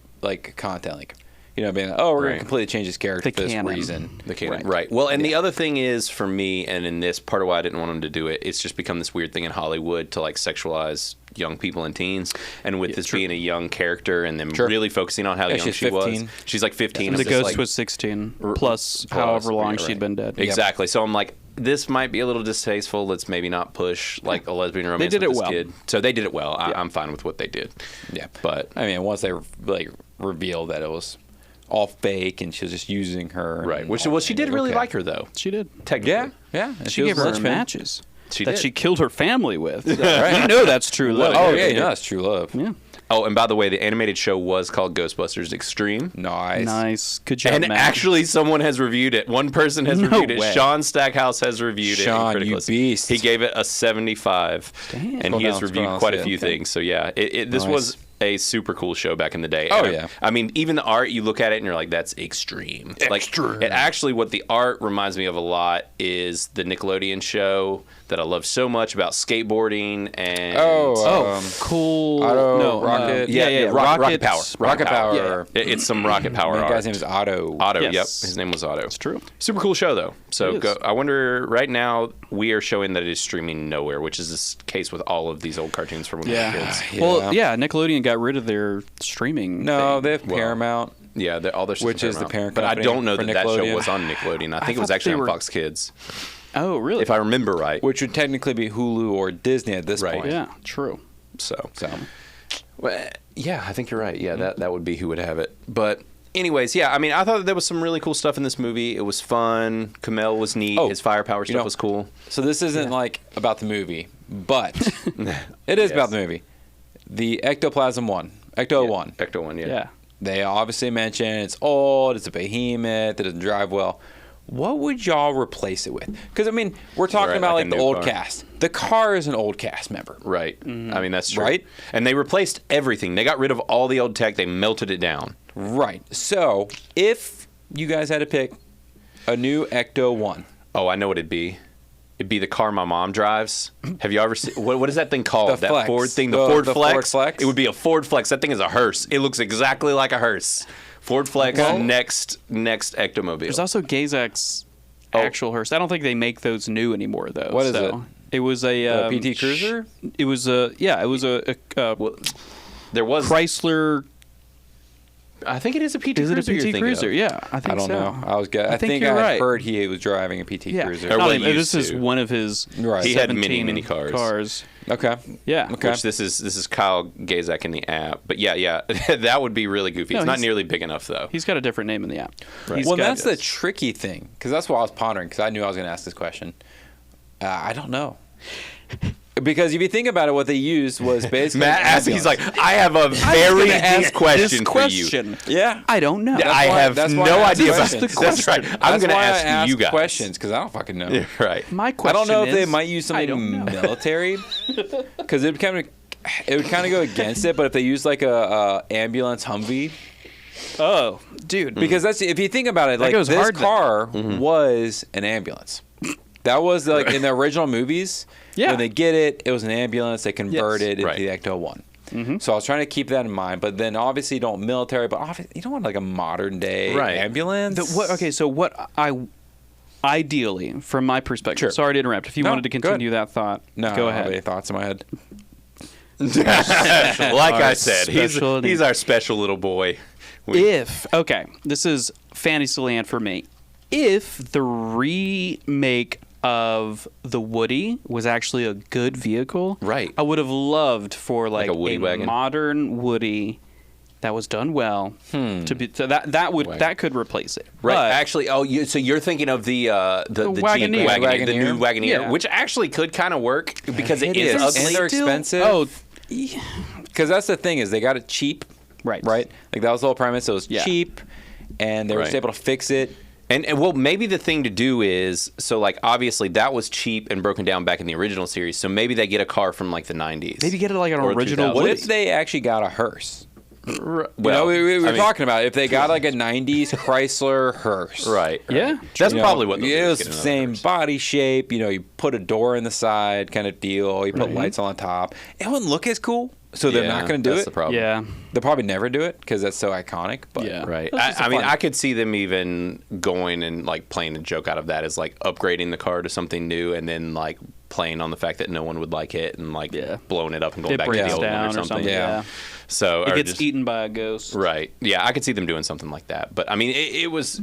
content, being like, oh, we're Right. gonna completely change this character The for this canon. reason. The canon. Right. Well, and the other thing is for me, and in this part of why I didn't want them to do it, it's just become this weird thing in Hollywood to like sexualize young people and teens. And with this being a young character and them really focusing on how young she's she 15. was. She's like 15. The I'm just ghost like, was 16, plus however long she'd been dead. Exactly. So I'm like, this might be a little distasteful. Let's maybe not push like a lesbian romance did with it this well. kid. So they did it well. I'm fine with what they did. Yeah, But I mean, once they revealed that it was all fake and she was just using her, right. and Which all well, she that, did really okay. like her though. She did. Technically. Yeah, and She was gave her linchpin. matches She that did. she killed her family with. Right. You know that's true love. Oh yeah, that's true love. Yeah. Oh, and by the way, the animated show was called Ghostbusters Extreme. Nice. Nice. Good job, And Matt. actually, someone has reviewed it. One person has No reviewed way. it. Sean Stackhouse has reviewed Sean, it. in you Criticless. beast. He gave it a 75. Damn. And Scroll he has down, reviewed scroll quite down, a few see it. things. So, yeah, this Nice. was a super cool show back in the day. Oh, And yeah. I mean, even the art, you look at it and you're like, that's extreme. Like, it actually, what the art reminds me of a lot is the Nickelodeon show that I love so much about skateboarding and Cool. Rocket. Rocket Power. Rocket Power. Yeah. It's some Rocket Power The art. guy's name is Otto. Otto, Yes. yep. His name was Otto. It's true. Super cool show, though. So It is. I wonder, right now, we are showing that it is streaming nowhere, which is the case with all of these old cartoons from when we were kids. Well, yeah, Nickelodeon got rid of their streaming. No, thing. they have Paramount. Yeah, all their stuff Which is the Paramount. parent But I company don't know for that show Nickelodeon. was on Nickelodeon. I think it was thought actually they on were- Fox Kids, Oh, really? if I remember right. Which would technically be Hulu or Disney at this Right. point. Yeah, true. So, So, well, yeah, I think you're right. Yeah, that would be who would have it. But anyways, yeah, I mean, I thought that there was some really cool stuff in this movie. It was fun. Kumail was neat. Oh, His firepower stuff know- was cool. so this isn't like about the movie, but it is about the movie. The Ectoplasm 1. Ecto 1. Ecto 1, Yeah. They obviously mention it's old, it's a behemoth, it doesn't drive well. What would y'all replace it with? Because, I mean, we're talking Right, about like like a the new old car. cast. The car is an old cast member. Right. I mean, that's true. Right? And they replaced everything. They got rid of all the old tech. They melted it down. Right. So, if you guys had to pick a new Ecto 1, Oh, I know what it'd be. It'd be the car my mom drives. Have you ever seen what is that thing called? The That Flex. Ford thing, the The Ford Ford Flex? Flex? It would be a Ford Flex. That thing is a hearse. It looks exactly like a hearse. Ford Flex next Ectomobile. There's also Gazak's actual hearse. I don't think they make those new anymore, though. What is it? It was a PT Cruiser? It was a there was Chrysler. I think it is a PT Is it Cruiser a you're PT thinking Cruiser? of. Yeah, I think I don't so. know. I think I you're right. heard he was driving a PT Yeah. Cruiser. Or Not what even- he this used is to. one of his Right. He had many, 17 many cars. Okay. Yeah. Okay. Which this is Kyle Gazak in the app. But yeah, that would be really goofy. No, It's not he's- nearly big enough though. He's got a different name in the app. Right. He's Well, got- that's the tricky thing, because that's what I was pondering, because I knew I was going to ask this question. I don't know. Because if you think about it, what they used was basically Matt an asks, he's like, ambulance. I have a very gonna ask deep question for you. Yeah. I don't know. I why- have that's why no I asked idea about questions. That's right. I'm That's going to why I ask ask you guys questions, because I don't fucking know. Yeah, right. My I question don't know if they is- might use I don't something know. military, because it would kind of go against it. But if they use like a ambulance Humvee, Oh, dude. because that's if you think about it, like goes this hard then. car was an ambulance. That was like in the original movies. Yeah. When they get it, it was an ambulance. They converted it Right. into the Ecto 1. So I was trying to keep that in mind. But then obviously you don't military, but obviously you don't want like a modern day Right. ambulance. Okay, so what I ideally, from my perspective, Sure. sorry to interrupt. If you No, wanted to go ahead. continue that thought, No, go I don't have ahead. any thoughts in my head. Like I Our said, special he's our special little boy. Okay, this is Fantasyland for me. If the remake of the Woody was actually a good vehicle, Right. I would have loved for like a Woody wagon? modern Woody that was done well to be that could replace it. Right. But Actually, so you're thinking of the Jeep Wagoneer. Wagoneer, the new Wagoneer? Wagoneer, Yeah. which actually could kind of work because it is Hideous. ugly. And they're Still- expensive. Oh, Because that's the thing is they got it cheap, right. right? Like that was the whole premise. It was Yeah. cheap, and they were just Right. able to fix it. And well, maybe the thing to do is, so like obviously that was cheap and broken down back in the original series. So maybe they get a car from like the 90s. Maybe get it like an Or original 2000s. What Woody. if they actually got a hearse? Well, You know, we were I mean, talking about if they got like a '90s Chrysler hearse, Right. Yeah. That's You know, probably what they'll do, it is was get the another same hearse. body shape. You know, you put a door in the side, kind of deal. You put lights on top. It wouldn't look as cool, so they're Yeah, not going to do that's it. the problem. Yeah. They'll probably never do it because that's so iconic. But Yeah. Right. That's just I mean, fun. I could see them even going and like playing a joke out of that as like upgrading the car to something new and then like playing on the fact that no one would like it and like Yeah. blowing it up and going It back to the breaks old one down or something. Yeah. So It or gets just- eaten by a ghost. Right. Yeah, I could see them doing something like that. But I mean, it was.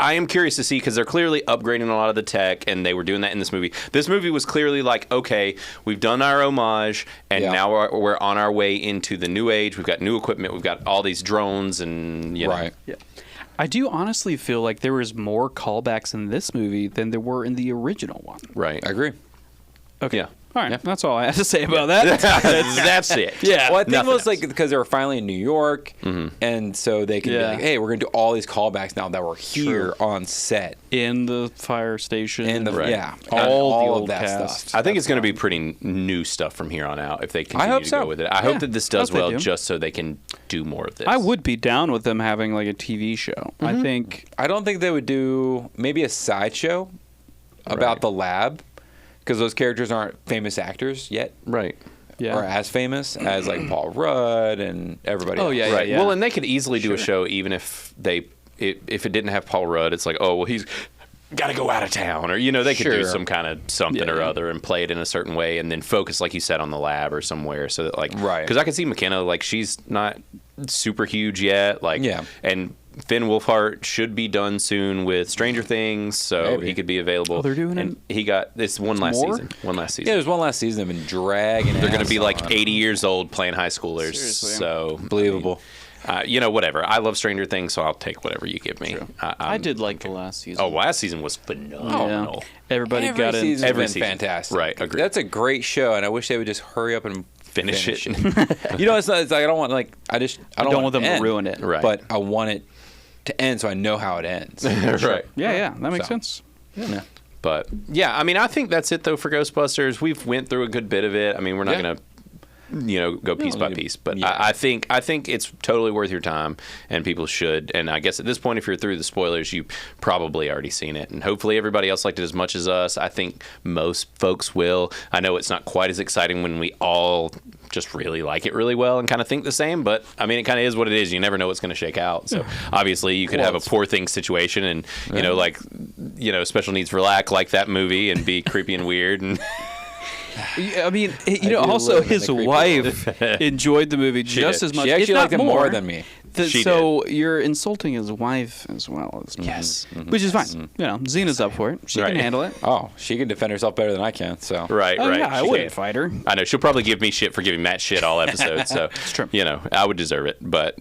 I am curious to see because they're clearly upgrading a lot of the tech, and they were doing that in this movie. This movie was clearly like, okay, we've done our homage, and Yeah. now we're on our way into the new age. We've got new equipment. We've got all these drones, and you know. right. Yeah. I do honestly feel like there was more callbacks in this movie than there were in the original one. Right. I agree. Okay. Yeah. All right, that's all I have to say about that. That's it. Yeah. Well, I think Nothing it was else. like because they were finally in New York, and so they can be Yeah. like, "Hey, we're gonna do all these callbacks now that we're here on set." In the fire station. And the Right. yeah, All the of old that cast. stuff. I think it's going to be pretty new stuff from here on out if they continue hope to so. go with it. I Yeah, hope that this does hope they well do. just so they can do more of this. I would be down with them having like a TV show. I think. I don't think they would do maybe a sideshow about Right. the lab because those characters aren't famous acters yet, Right. Yeah. or as famous as like Paul Rudd and everybody. Oh, else. yeah, Right. yeah. Well, and they could easily do a Sure. show even if if it didn't have Paul Rudd. It's like, oh, well, he's got to go out of town, or they could do Sure. some kind of something Yeah, or yeah. other and play it in a certain way, and then focus, like you said, on the lab or somewhere, so that Right. because I can see McKenna, like she's not super huge yet, Yeah. and Finn Wolfhard should be done soon with Stranger Things, so Maybe. he could be available. Oh, they're doing and it? he got this one last more? season. One last Yeah, season. there's one last season. They've been dragging. They're going to ass be like on. 80 years old playing high schoolers. Seriously. So Believable. whatever. I love Stranger Things, so I'll take whatever you give me. I did like the last season. Oh, last season was phenomenal. Everybody Every got in. season's Every been season. fantastic. Right, agreed. That's a great show, and I wish they would just hurry up and Finish it. you know, it's like I don't want I don't want them to end, ruin it. Right. But I want it to end so I know how it ends. Right. Yeah, that makes So. sense. Yeah. But yeah, I mean, I think that's it though for Ghostbusters. We've went through a good bit of it. I mean, we're not Yeah. going to go piece by piece, but Yeah. I think it's totally worth your time, and people should. And I guess at this point, if you're through the spoilers, you've probably already seen it, and hopefully everybody else liked it as much as us. I think most folks will. I know it's not quite as exciting when we all just really like it really well and kind of think the same, but I mean, it kind of is what it is. You never know what's going to shake out. So obviously, you could Well, have a it's- poor thing situation, and special needs for lack like that movie, and be creepy and weird and. Yeah, I mean, do also live in his the creepy wife enjoyed the movie just did. as much. She if actually not liked it more than me. She So you're insulting his wife as well as Yes. which is fine. Xena's up for it. She Right. can handle it. Oh, she can defend herself better than I can. So Right, Oh right. yeah, I She wouldn't can. fight her. I know she'll probably give me shit for giving Matt shit all episode, so true. I would deserve it. But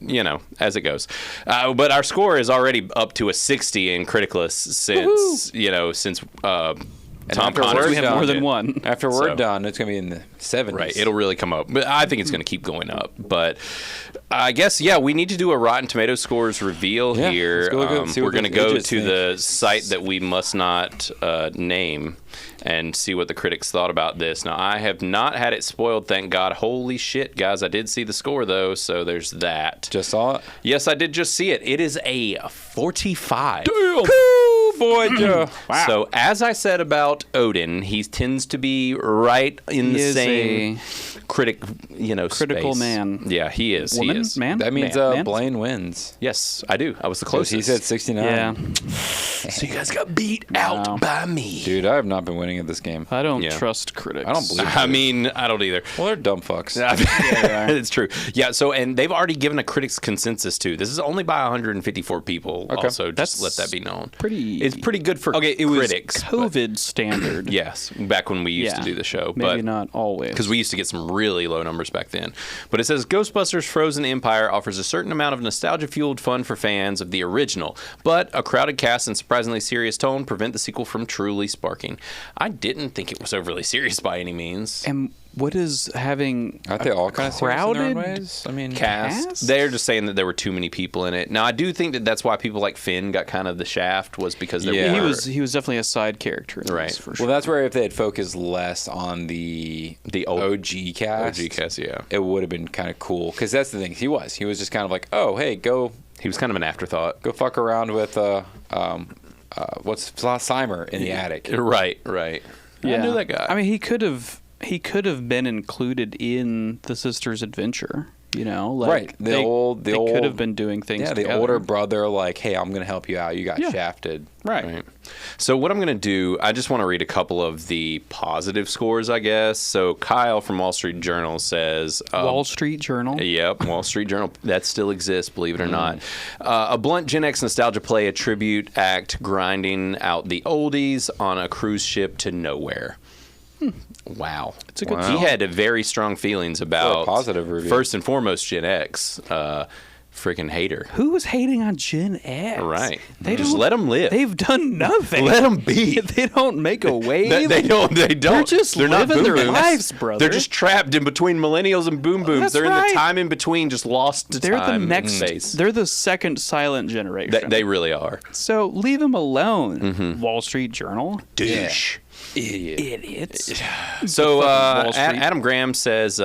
as it goes. But our score is already up to a 60 in Criticless since Tom after Connors. we're We have done, more than did. one. after we're So- done, it's gonna be in the 70s. Right, it'll really come up. But I think it's going to keep going up. But I guess, we need to do a Rotten Tomatoes scores reveal Yeah, here. let's go look and see We're what going to the go idiots to think. the site that we must not name and see what the critics thought about this. Now, I have not had it spoiled, thank God. Holy shit, guys. I did see the score, though, so there's that. Just saw it. Yes, I did just see it. It is a 45. Boy, Joe. So, as I said about Odin, he tends to be right in He the is same critic, critical space. man. Yeah, he is. Woman, He is. man. That means man. Blaine wins. Yes, I do. I was the 'Cause closest. he said 69. Yeah, So you guys got beat out by me. Dude, I have not been winning at this game. I don't Yeah. trust critics. I don't believe I mean, I don't either. Well, they're dumb fucks. It's true. Yeah. So, and they've already given a critics consensus too. This is only by 154 people. Okay. Also, That's just let that be known. pretty- It's pretty good for Okay, it was critics. but- COVID standard. Yes, back when we used to do the show, Maybe but not always. because we used to get some really low numbers back then. But it says Ghostbusters Frozen Empire offers a certain amount of nostalgia-fueled fun for fans of the original, but a crowded cast and surprisingly serious tone prevent the sequel from truly sparking. I didn't think it was overly serious by any means. And what is having Aren't they all kind of serious in their own crowded ways? I mean, Cast. They're just saying that there were too many people in it. Now, I do think that that's why people like Finn got kind of the shaft, was because there Yeah. were... he was definitely a side character in Right. this, for well, sure. that's where if they had focused less on the old OG cast, OG cast, yeah. it would have been kind of cool. Because that's the thing. He was just kind of like, oh, hey, go He was kind of an afterthought. fuck around with what's Slimer in the attic. Right. I knew that guy. I mean, he could have been included in the sisters' adventure. Like Right. they could have been doing things. Yeah, the together. older brother, like, hey, I'm gonna help you out. You got Yeah. shafted. right? So what I'm going to do, I just want to read a couple of the positive scores, I guess. So Kyle from Wall Street Journal says... Wall Street Journal. Yep, Wall Street Journal. That still exists, believe it or not. A blunt Gen X nostalgia play, a tribute act grinding out the oldies on a cruise ship to nowhere. Wow. It's a good He had very strong feelings about, positive review. first and foremost, Gen X. freaking hater. Who was hating on Gen X? Right. They Just don't- let them live. They've done nothing. Let them be. They don't make a wave. They don't. They're just They're not living their boom booms. lives, brother. They're just trapped in between millennials and boom booms. That's They're in right. the time in between, just lost to They're time the next. and space. They're the second silent generation. They really are. So leave them alone. Wall Street Journal. Douche. Idiots. So Wall Street. Adam Graham says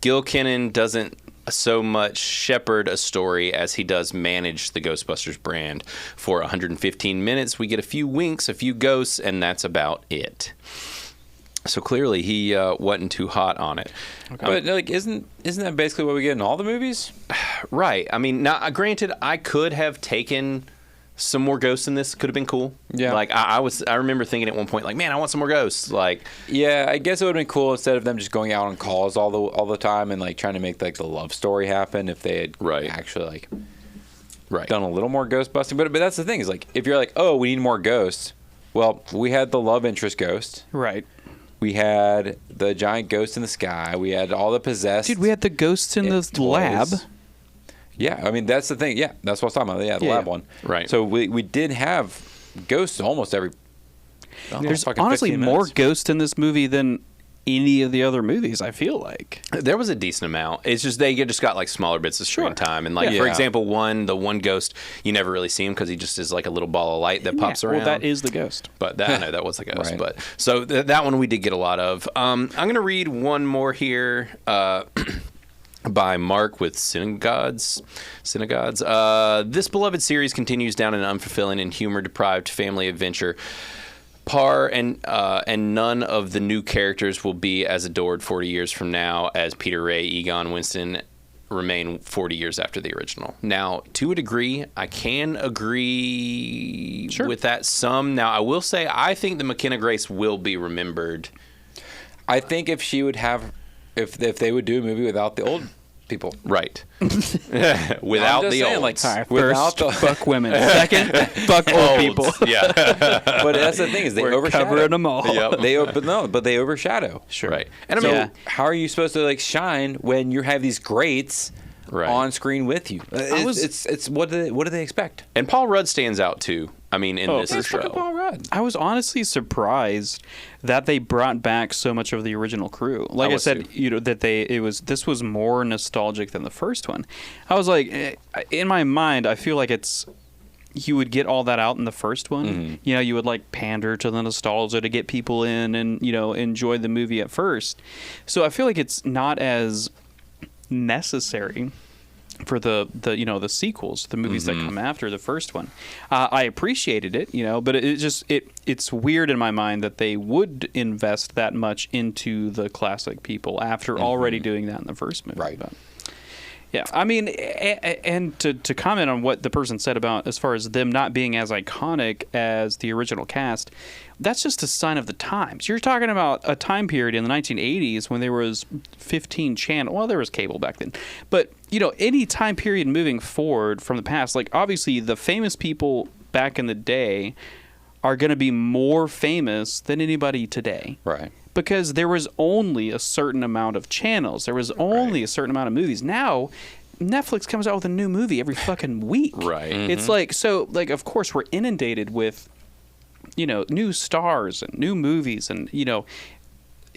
Gil Kenan doesn't so much shepherd a story as he does manage the Ghostbusters brand. For 115 minutes, we get a few winks, a few ghosts, and that's about it. So clearly, he wasn't too hot on it. But like, isn't that basically what we get in all the movies? Right. I mean, now, granted, I could have taken some more ghosts in this. Could have been cool. Yeah. Like I remember thinking at one point, like, man, I want some more ghosts. Like, Yeah, I guess it would have been cool instead of them just going out on calls all the time and like trying to make like the love story happen. If they had Right. actually like right. done a little more ghost busting. But that's the thing is like if you're like, oh, we need more ghosts. Well, we had the love interest ghost. Right. We had the giant ghost in the sky. We had all the possessed. Dude, we had the ghosts in the toys. lab. Yeah, I mean that's the thing. Yeah, that's what I was talking about. Yeah, the Yeah. lab one. Right. So we did have ghosts almost every. There's fucking honestly 15 more minutes. ghosts in this movie than any of the other movies, I feel like. There was a decent amount. It's just they just got like smaller bits of screen Sure. time, and like Yeah. for example, the one ghost you never really see him because he just is like a little ball of light that pops Yeah, around. well, that is the ghost. But I know that was a ghost. Right. But so that one we did get a lot of. I'm gonna read one more here. By Mark with Synagogues. This beloved series continues down an unfulfilling and humor-deprived family adventure. Parr and none of the new characters will be as adored 40 years from now as Peter Ray, Egon, Winston remain 40 years after the original. Now, to a degree, I can agree with that some. Now, I will say I think the McKenna Grace will be remembered. I think if she would have, if they would do a movie without the old people. Right. Without just the saying, old. like, Sorry, Without first, the- fuck women. Second, fuck old people. Yeah. But that's the thing is they We're overshadow. covering them all. Yep. But they overshadow. Sure. Right. And I So mean, how are you supposed to like shine when you have these greats Right. on screen with you? It's what do they expect? and Paul Rudd stands out too. I mean, in this It's show. fucking Paul Rudd. I was honestly surprised that they brought back so much of the original crew. Like I was said, too. that this was more nostalgic than the first one. I was like, in my mind, I feel like you would get all that out in the first one. Mm-hmm. You would like pander to the nostalgia to get people in and enjoy the movie at first. So I feel like it's not as necessary for the sequels, the movies that come after the first one. I appreciated it, but it's weird in my mind that they would invest that much into the classic people after already doing that in the first movie. Right. But, yeah, I mean, and to comment on what the person said about as far as them not being as iconic as the original cast, that's just a sign of the times. You're talking about a time period in the 1980s when there was 15 channel. Well, there was cable back then, but any time period moving forward from the past, like obviously the famous people back in the day are going to be more famous than anybody today. Right. Because there was only a certain amount of channels. There was only a certain amount of movies. Now, Netflix comes out with a new movie every fucking week. Right. It's like, of course, we're inundated with, new stars and new movies and,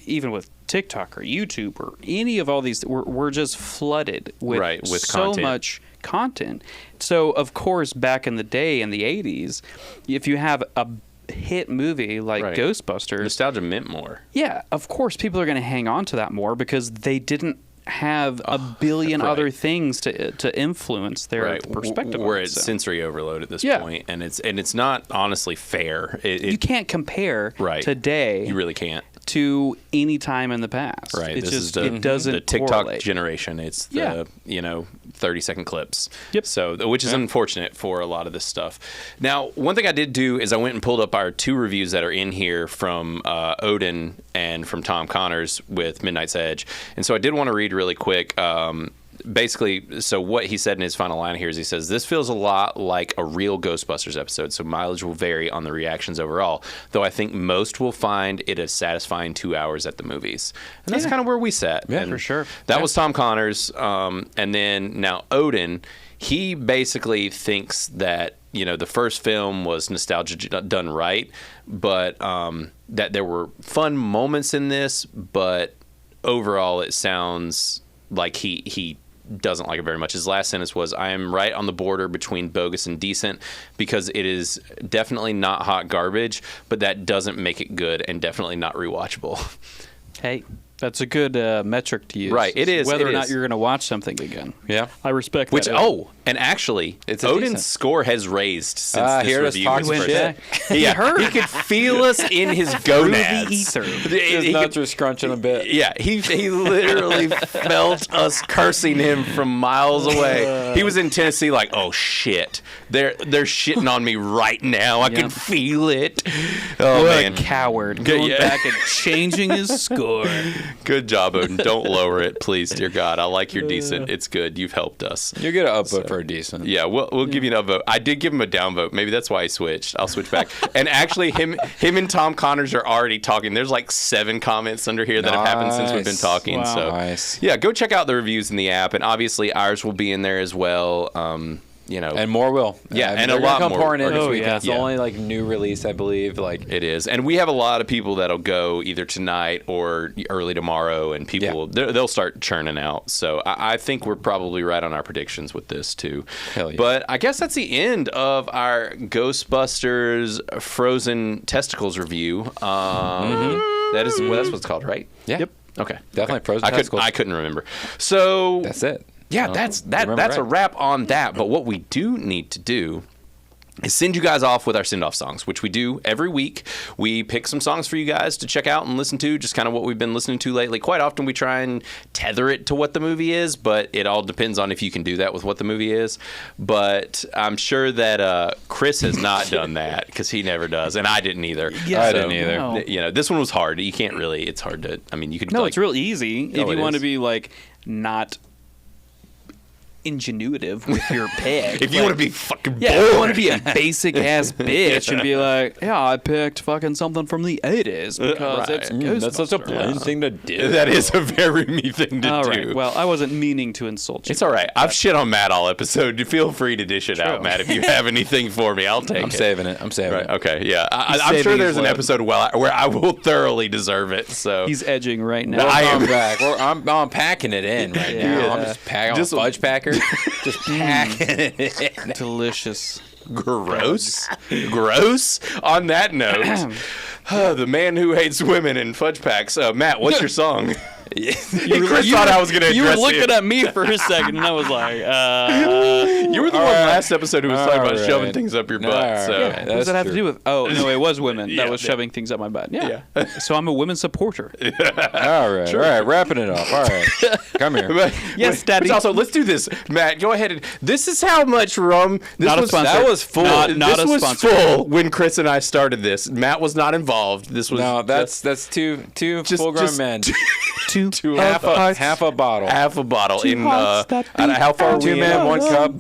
even with TikTok or YouTube or any of all these, we're just flooded with, with so content. much content. So, of course, back in the day, in the 80s, if you have a hit movie like Right. Ghostbusters, Nostalgia meant more. yeah, of course people are going to hang on to that more because they didn't have a billion right. other things to influence their perspective. We're on it, at so. sensory overload at this Yeah. point, and it's not honestly fair. You can't compare Right. today You really can't. to any time in the past. Right. It's This just is the, it doesn't the TikTok correlate. generation. It's the 30-second clips. Yep. So, which is unfortunate for a lot of this stuff. Now, one thing I did do is I went and pulled up our 2 reviews that are in here from Odin and from Tom Connors with Midnight's Edge. And so I did want to read really quick. Basically, so what he said in his final line here is he says, "This feels a lot like a real Ghostbusters episode, so mileage will vary on the reactions overall, though I think most will find it a satisfying 2 hours at the movies." And that's kind of where we sat. Yeah, And for sure. That was Tom Connors. And then now Odin, he basically thinks that the first film was nostalgia done right, but that there were fun moments in this, but overall it sounds like he doesn't like it very much. His last sentence was, "I am right on the border between bogus and decent because it is definitely not hot garbage, but that doesn't make it good and definitely not rewatchable." Hey, that's a good metric to use. Right, it is. Whether it or not is. you're going to watch something again. Yeah. I respect Which, that. and actually, It's a Odin's decent. score has raised since this here it is review talking was shit. first. Yeah, he could feel us in his gonads. ether. His He nuts could- are scrunching a bit. Yeah, he literally felt us cursing him from miles away. He was in Tennessee like, oh shit, they're shitting on me right now. I can feel it. Oh What man, a coward. Good- Going yeah. back and changing his score. good job, Odin. Don't lower it, please, dear God. I like your decent. It's good. You've helped us. You get an upvote for a decent. Yeah, we'll give you an upvote. I did give him a downvote. Maybe that's why he switched. I'll switch back. And actually, him and Tom Connors are already talking. There's like 7 comments under here that have happened since we've been Nice. talking. Wow. So Nice. yeah, go check out the reviews in the app, and obviously ours will be in there as well. And more will. Yeah, and they're a gonna lot come more. pouring in this Oh, weekend. yeah. It's the Yeah. only new release, I believe. It is, and we have a lot of people that'll go either tonight or early tomorrow, and people will they'll start churning out. So I think we're probably right on our predictions with this too. Hell yeah. But I guess that's the end of our Ghostbusters Frozen Testicles review. That's what it's called, right? Yeah. Yep. Okay, Definitely okay. Frozen Testicles. I couldn't remember. So That's it. yeah, Oh, that's remember a right. wrap on that. But what we do need to do is send you guys off with our send-off songs, which we do every week. We pick some songs for you guys to check out and listen to, just kind of what we've been listening to lately. Quite often we try and tether it to what the movie is, but it all depends on if you can do that with what the movie is. But I'm sure that Chris has not done that because he never does, and I didn't either. Yeah, I didn't either. No. This one was hard. You can't really. It's hard to. I mean, you could. No, like, it's real easy if Oh, you it want to is. be not ingenuitive with your pick. If you want to be fucking Yeah, bored. if you want to be a basic ass bitch and be like, yeah, I picked fucking something from the 80s because Right. it's That's such a Ghostbusters. plain thing to do. That is a very me thing to All do. right. Well, I wasn't meaning to insult you. It's all right. I've shit on Matt all episode. Feel free to dish it out, True. Matt. If you have anything for me, I'll take I'm it. saving it. I'm saving Right. it. Okay. Yeah. I'm saving sure his there's an load. episode where I will thoroughly deserve it. So He's edging right now. I am- I'm back. I'm packing it in right now. I'm just packing. I'm Just- a fudge packer. Just packing it in. Delicious. gross. Gross. On that note, the man who hates women and fudge packs. Matt, what's your song? Chris thought I was going to address You were it. looking at me for a second, and I was like, You were the one last episode who was talking about All shoving right. things up your butt. All So. right. what does that have to do with? Oh, no, it was women Yeah, that was yeah. shoving things up my butt. Yeah. So I'm a women supporter. All right, wrapping it up. All right, come here. Yes, Daddy. But also, let's do this, Matt. Go ahead. This is how much rum. This Not a was, sponsor. That was full. Not this a was sponsor. full when Chris and I started this. Matt was not involved. This was No, that's two full-grown men. Two half Half a bottle. half a bottle in. hearts that I don't know how far are Two we men, in? one cup.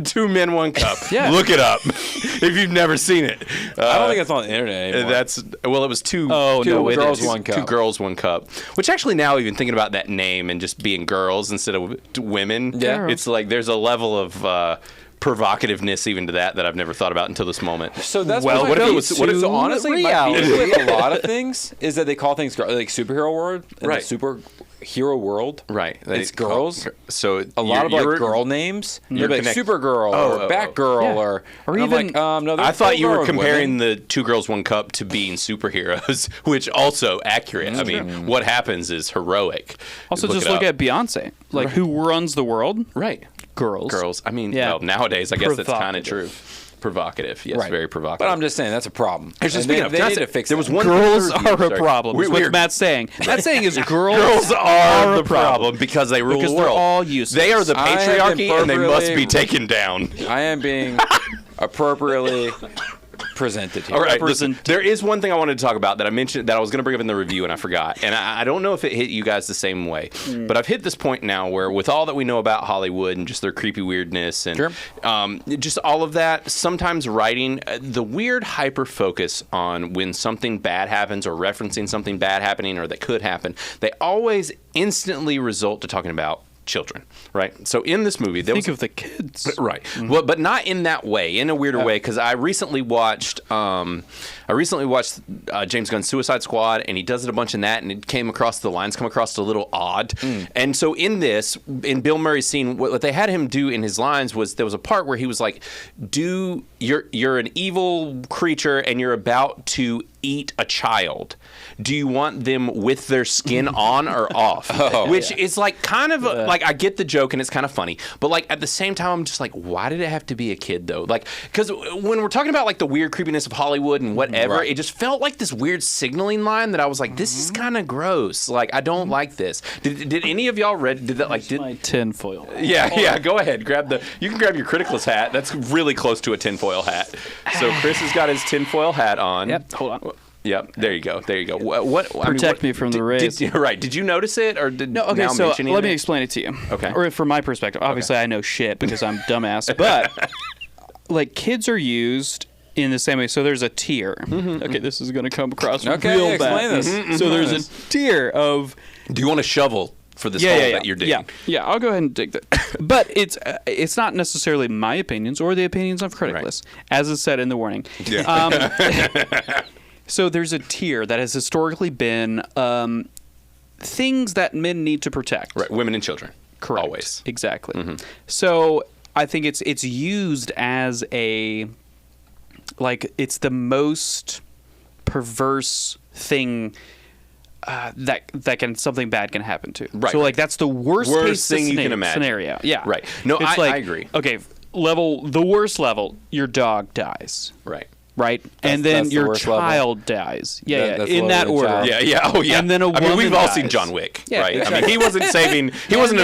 Two men, one cup. Yeah. Look it up if you've never seen it. I don't think it's on the internet anymore. It was two. Oh, two no, it girls, is. one cup. Two girls, one cup. Which actually now, even thinking about that name and just being girls instead of women, Yeah. it's like there's a level of provocativeness even to that I've never thought about until this moment. So that's Well, what if it was- what if- so honestly, my reality. beef with a lot of things is that they call things like superhero world, and Right. the superhero world. Right. It's girls. So A lot of like you're- girl names. you're You're like connect- Supergirl Oh, or Batgirl Yeah. or Or and I'm even- like, no. I thought you were full-grown comparing women. the two girls, one cup to being superheroes, which also accurate. I mean, what happens is heroic. Also, Look just it look up. at Beyonce. Like, who runs the world? right. Girls. Girls. I mean, Yeah. well, nowadays I guess that's kind of Provocative. true. Provocative. Yes, Right. very provocative. But I'm just saying that's a problem. Actually, And speaking they, of, they can I need say- to fix there that. was one Girls thing- are a sorry. problem. That's what We're- Matt's saying. Matt's saying is girls, Girls are the problem because they rule because the they're world. all useless. They are the I have been patriarchy, and they must appropriately- be taken down. I am being appropriately presented here. All right, Represent- listen, there is one thing I wanted to talk about that I mentioned that I was going to bring up in the review and I forgot. And I don't know if it hit you guys the same way, but I've hit this point now where with all that we know about Hollywood and just their creepy weirdness and Sure. just all of that, sometimes writing, the weird hyper focus on when something bad happens or referencing something bad happening or that could happen, they always instantly result to talking about children, right? So in this movie, there Think was of the kids. right, well, but not in that way, in a weirder way, because I recently watched James Gunn's Suicide Squad, and he does it a bunch in that, and the lines come across a little odd. And so in Bill Murray's scene, what they had him do in his lines was there was a part where he was like, you're an evil creature and you're about to eat a child. Do you want them with their skin on or off? Which is like kind of like, I get the joke and it's kind of funny, but like at the same time, I'm just like, why did it have to be a kid though? Like, because when we're talking about like the weird creepiness of Hollywood and whatever, it just felt like this weird signaling line that I was like, this is kind of gross. Like, I don't like this. Did any of y'all read? Did that like? Did My tinfoil. yeah. Go ahead, you can grab your Criticless hat. That's really close to a tinfoil hat. So Chris has got his tinfoil hat on. Yep. Hold on. Yep. There you go. Protect me from the rays. Right. Did you notice it or did No, okay, now so mentioning let me it? explain it to you. Okay. Or from my perspective. Obviously, I know shit because I'm dumbass. But, like, kids are used in the same way. So there's a tier. Okay, this is going to come across real explain bad. this. So there's a tier of... Do you want a shovel for this hole that you're digging? Yeah, I'll go ahead and dig that. But it's not necessarily my opinions or the opinions of Criticless, as is said in the warning. Yeah. So there's a tier that has historically been things that men need to protect. Right. Women and children. Correct. Always. Exactly. So I think it's used as it's the most perverse thing something bad can happen to. Right. So like that's the worst case thing you can imagine. scenario. Yeah. Right. No, It's I agree. Okay, the worst level, your dog dies. Right. Right, and then that's the your worst level. child dies. Yeah, That's in lower that than order. child. Yeah. Oh, yeah. And then a I mean, we've woman all dies. seen John Wick, Yeah, right? exactly. I mean, he wasn't And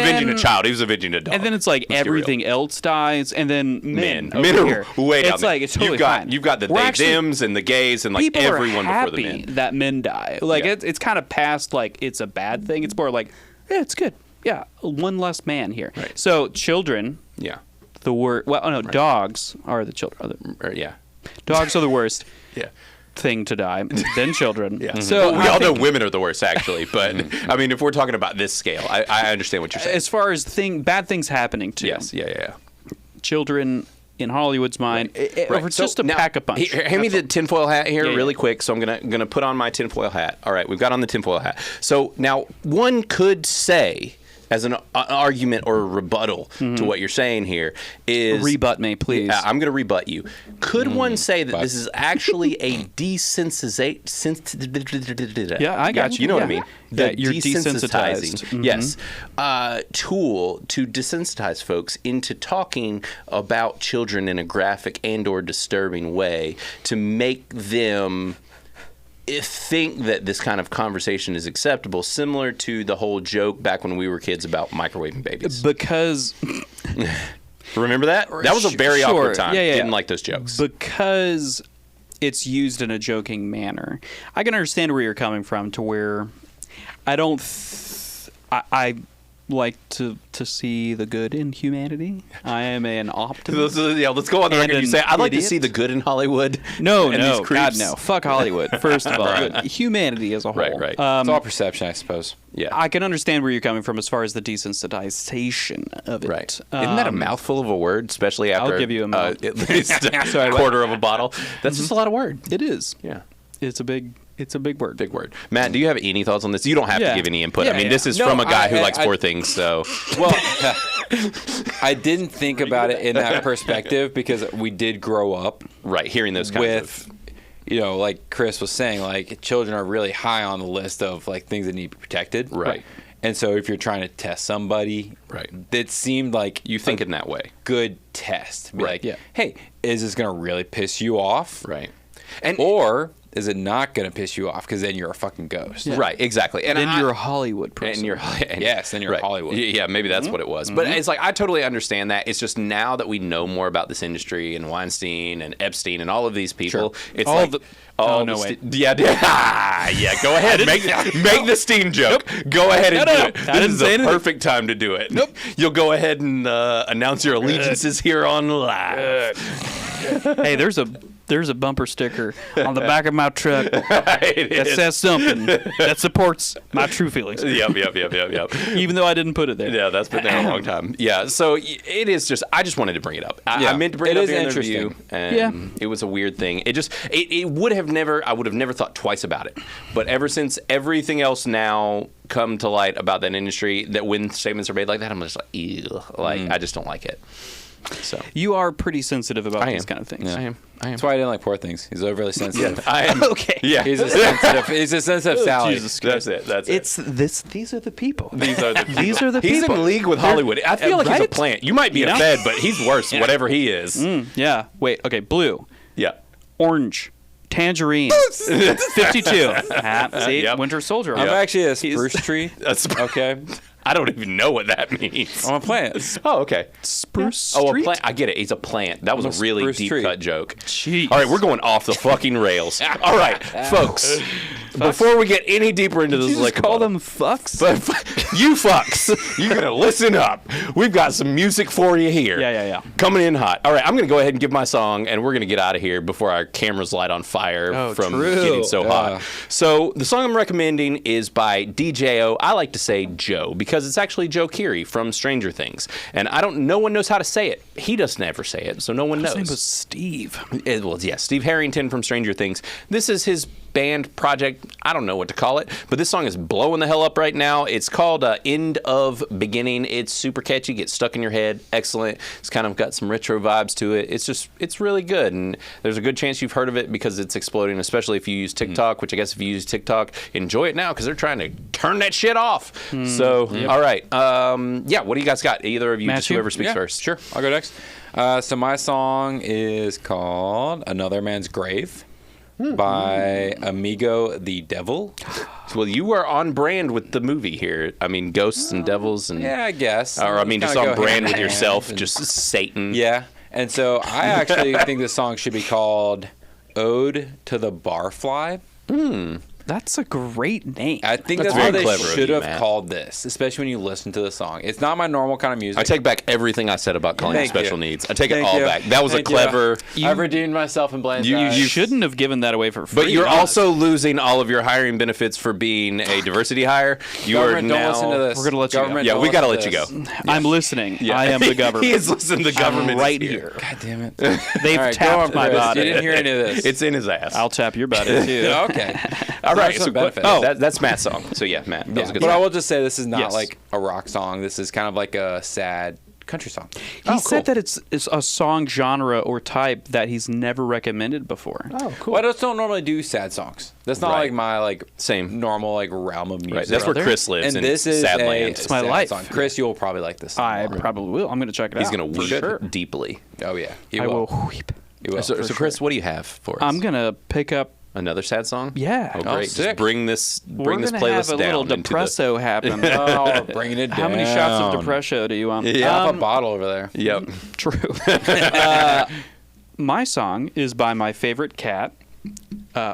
avenging a then- child. He was avenging a dog. And then it's like Let's get real. everything else dies, and then men Men over are here. way down It's there. like it's totally fine. You've got the We're they, actually- thems, and the gays, and like people everyone are before the happy men. that men die. Like Yeah. it's kind of past like it's a bad thing. It's more like it's good. Yeah, one less man here. Right. So children, Yeah. the worst. Well, no, dogs are the children. Yeah. Dogs are the worst Yeah. thing to die. Then children. Yeah. So Well, we I all know think women are the worst, actually. But I mean, if we're talking about this scale, I understand what you're saying. as far as bad things happening to Yes. Yeah. children in Hollywood's mind, or it's So just a now, pack a punch. Hand me the tinfoil hat here Yeah, really yeah. quick. So I'm gonna put on my tinfoil hat. All right, we've got on the tinfoil hat. So now one could say, as an argument or a rebuttal to what you're saying here, is Rebut me, please. I'm going to rebut you. Could one say that this is actually a desensitization? Yeah, I got you. You know what I Yeah. mean? Yeah, The you're desensitizing, desensitized. yes, tool to desensitize folks into talking about children in a graphic and/or disturbing way to make them think that this kind of conversation is acceptable, similar to the whole joke back when we were kids about microwaving babies. Because Remember that? That was a very Sure. awkward time. Yeah. Didn't like those jokes. because it's used in a joking manner. I can understand where you're coming from to where I don't I like to see the good in humanity. I am an optimist. Yeah, let's go on the And record. You an say, I'd like to idiot. see the good in Hollywood. No, and no, these God, creeps. no. Fuck Hollywood, first of all. But humanity as a whole. Right. It's all perception, I suppose. Yeah. I can understand where you're coming from as far as the desensitization of it. Right. Isn't that a mouthful of a word, especially after I'll give you a mouth. at least a quarter of a bottle? That's just a lot of word. It is. Yeah. It's a big word. Big word. Matt, do you have any thoughts on this? You don't have to Yeah. give any input. Yeah, I mean, yeah. this is No, from a guy who I- likes I- poor things, so. Well, I didn't think about it in that perspective because we did grow up Right, hearing those kinds with, like Chris was saying, like children are really high on the list of like things that need to be protected. Right. And so if you're trying to test somebody, Right. it seemed like You think in that way. good test. Be Right. like, Yeah. hey, is this going to really piss you off? Right. And Or is it not going to piss you off because then you're a fucking ghost? Right, exactly. And Then I- you're a Hollywood person. and you're Yes, then you're Hollywood. Yeah, maybe that's what it was. But it's like I totally understand that. It's just now that we know more about this industry and Weinstein and Epstein and all of these people, it's All like the- oh no, the wait. yeah, yeah. Go ahead, make the Steam joke. Go ahead and No, do no. it. I This didn't is say the anything. perfect time to do it. Nope. You'll go ahead and announce your allegiances here on live. Hey, there's a there's a bumper sticker on the back of my truck that says something that supports my true feelings. Yep. Even though I didn't put it there. Yeah, that's been there a long time. Yeah, so it is just, I just wanted to bring it up. I meant to bring it up in the review, and it was a weird thing. It would have never, I would have never thought twice about it. But ever since everything else now come to light about that industry, that when statements are made like that, I'm just like, ew. Like, I just don't like it. So you are pretty sensitive about these kind of things. Yeah. I am. That's why I didn't like Poor Things. He's overly sensitive. I am. Okay. Yeah. He's a sensitive Sally. Jesus Christ. That's it. These are the people. These are the people. These are the He's people. in league with Hollywood. I feel like he's a right? plant. You might be a Fed, but he's worse, whatever he is. Yeah. Wait. Okay. Blue, Yeah. orange, tangerine. 52. See, Yep. Winter Soldier. I'm actually a spruce tree. That's Okay. I don't even know what that means. I'm a plant. Oh, okay. Spruce Oh, a Street? plant. I get it. He's a plant. That was I'm a a really spruce deep tree. cut joke. Jeez. All right, we're going off the fucking rails. All right, folks. Before we get any deeper into this, Did you just call them fucks? But you fucks, you're gonna listen up. We've got some music for you here. Yeah. Coming in hot. All right, I'm gonna go ahead and give my song, and we're gonna get out of here before our cameras light on fire from getting so hot. So the song I'm recommending is by DJO. I like to say Joe because it's actually Joe Keery from Stranger Things, and no one knows how to say it. He doesn't ever say it, so no one knows. His name was Steve. Steve Harrington from Stranger Things. This is his band project. I don't know what to call it, but this song is blowing the hell up right now. It's called End of Beginning. It's super catchy, gets stuck in your head. Excellent. It's kind of got some retro vibes to it. It's really good, and there's a good chance you've heard of it because it's exploding, especially if you use TikTok, which I guess if you use TikTok, enjoy it now because they're trying to turn that shit off. So, all right. What do you guys got? Either of you, just whoever speaks first. Sure, I'll go next. So my song is called Another Man's Grave by Amigo the Devil. Well, you are on brand with the movie here. I mean, ghosts and devils and... Yeah, I guess. Or, I mean, just Kinda on go brand hand with in yourself, hand. just Satan. Yeah, and so I actually think this song should be called Ode to the Barfly. That's a great name. I think That's that's, very what they clever of should you, have Matt. called this, especially when you listen to the song. It's not my normal kind of music. I take back everything I said about calling it Thank special you. needs. I take it Thank all you. back. That was Thank a clever... I've redeemed myself in Blaine's You- eyes. You shouldn't have given that away for free. But you're honest. also losing all of your hiring benefits for being a diversity hire. You Government, are don't now... listen to this. We're gonna let you go. Government, Yeah, don't we got to listen let to you go. this. I'm listening. I am the government. He is listening. The government right is here. God damn it. They've All right, go tapped on, my Chris. body. You didn't hear any of this. It's in his ass. I'll tap your body too. Okay. all right. some So, benefits. that's Matt's song. So yeah, Matt. That was a good But I song. will just say this is not Yes. like a rock song. This is kind of like a sad country song. He said that it's a song genre or type that he's never recommended before. Oh, cool. Well, I just don't normally do sad songs. That's not Right. like my Same. normal realm of music. Right. That's where Chris lives and in this is sad a land. It's my sad life. song. Chris, you'll probably like this song. I more. probably will. I'm going to check it He's out. gonna for weep sure. deeply. Oh yeah, he I will. will weep. He will. So, for Chris, sure. what do you have for us? I'm going to pick up. Another sad song? Yeah. Oh, Oh, great. Just sick. bring this We're this going to playlist have a down little into the- depresso happen. Oh, bringing it down. How many shots of depresso do you want? Yeah, have a bottle over there. Yep. True. My song is by my favorite cat,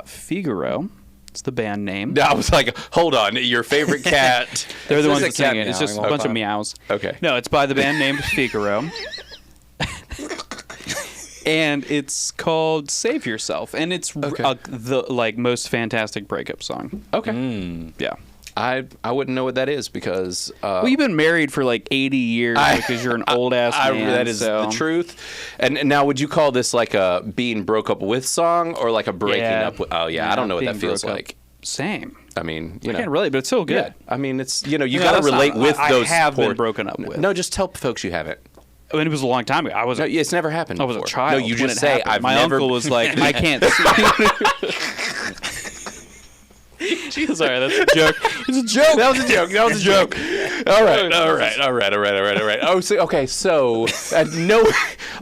Figaro. It's the band name. I was like, hold on, your favorite cat. They're the It's ones just that a sing cat it. It's just a meowing bunch all of the time. meows. Okay. No, it's by the band named Figaro. And it's called "Save Yourself," and it's the most fantastic breakup song. Okay. Yeah. I wouldn't know what that is because Well, you've been married for like 80 years because you're an old ass man. that is so. the truth. And now, would you call this like a being broke up with song or like a breaking Yeah. up with? Oh yeah, I don't know what being that feels broke up. like. Same. I mean, you I know, can't relate, but it's still good. yeah. I mean, it's you No, got to that's not- relate with I those. have been poor- broken up with. No, just tell folks you haven't. I mean, it was a long time ago. I was No, it's never happened. I was a before. child. No, you when just it say happened. I've My never. uncle was like, I can't see. Sorry, that's a joke. It's a joke. That was a joke. That was a joke. All right. Oh, so, okay. So, no.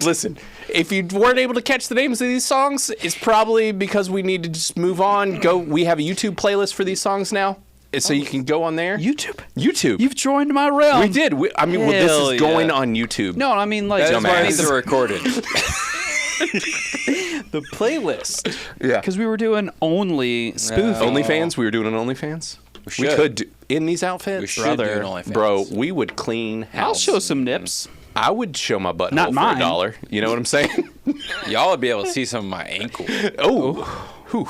Listen, if you weren't able to catch the names of these songs, it's probably because we need to just move on. We have a YouTube playlist for these songs now, so you can go on there. YouTube. YouTube. You've joined my realm. We did. This Hell is going yeah. on YouTube. No, I mean like That's why I need Dumbass. to record it. the playlist. Yeah. Because we were doing only spoofing. OnlyFans. We were doing an OnlyFans. We should. could do, in these outfits. We should do an Brother. OnlyFans. Bro, we would clean house. I'll show some nips. I would show my butthole Not for mine. $1. You know what I'm saying? Y'all would be able to see some of my ankle. Oh, whew.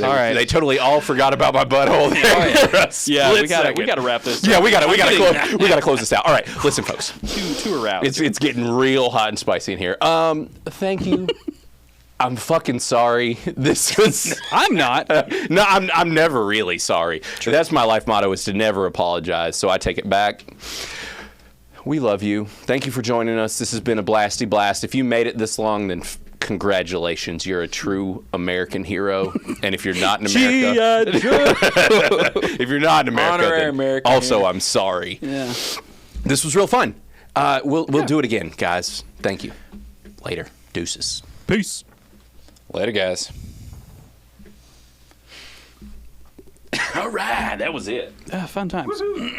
All right. They totally all forgot about my butthole there. Yeah, we Split gotta second. wrap this. Yeah, up. we gotta close this out. All right, listen, folks. Two aroused. It's getting real hot and spicy in here. Thank you. I'm fucking sorry. This was. I'm not. No, I'm never really sorry. That's my life motto, is to never apologize. So I take it back. We love you. Thank you for joining us. This has been a blasty blast. If you made it this long, then congratulations. You're a true American hero. And if you're not in America, if you're not in America, Honorary then American also hero. I'm sorry. Yeah. This was real fun. We'll do it again, guys. Thank you. Later. Deuces. Peace. Later, guys. All right, that was it. Fun times.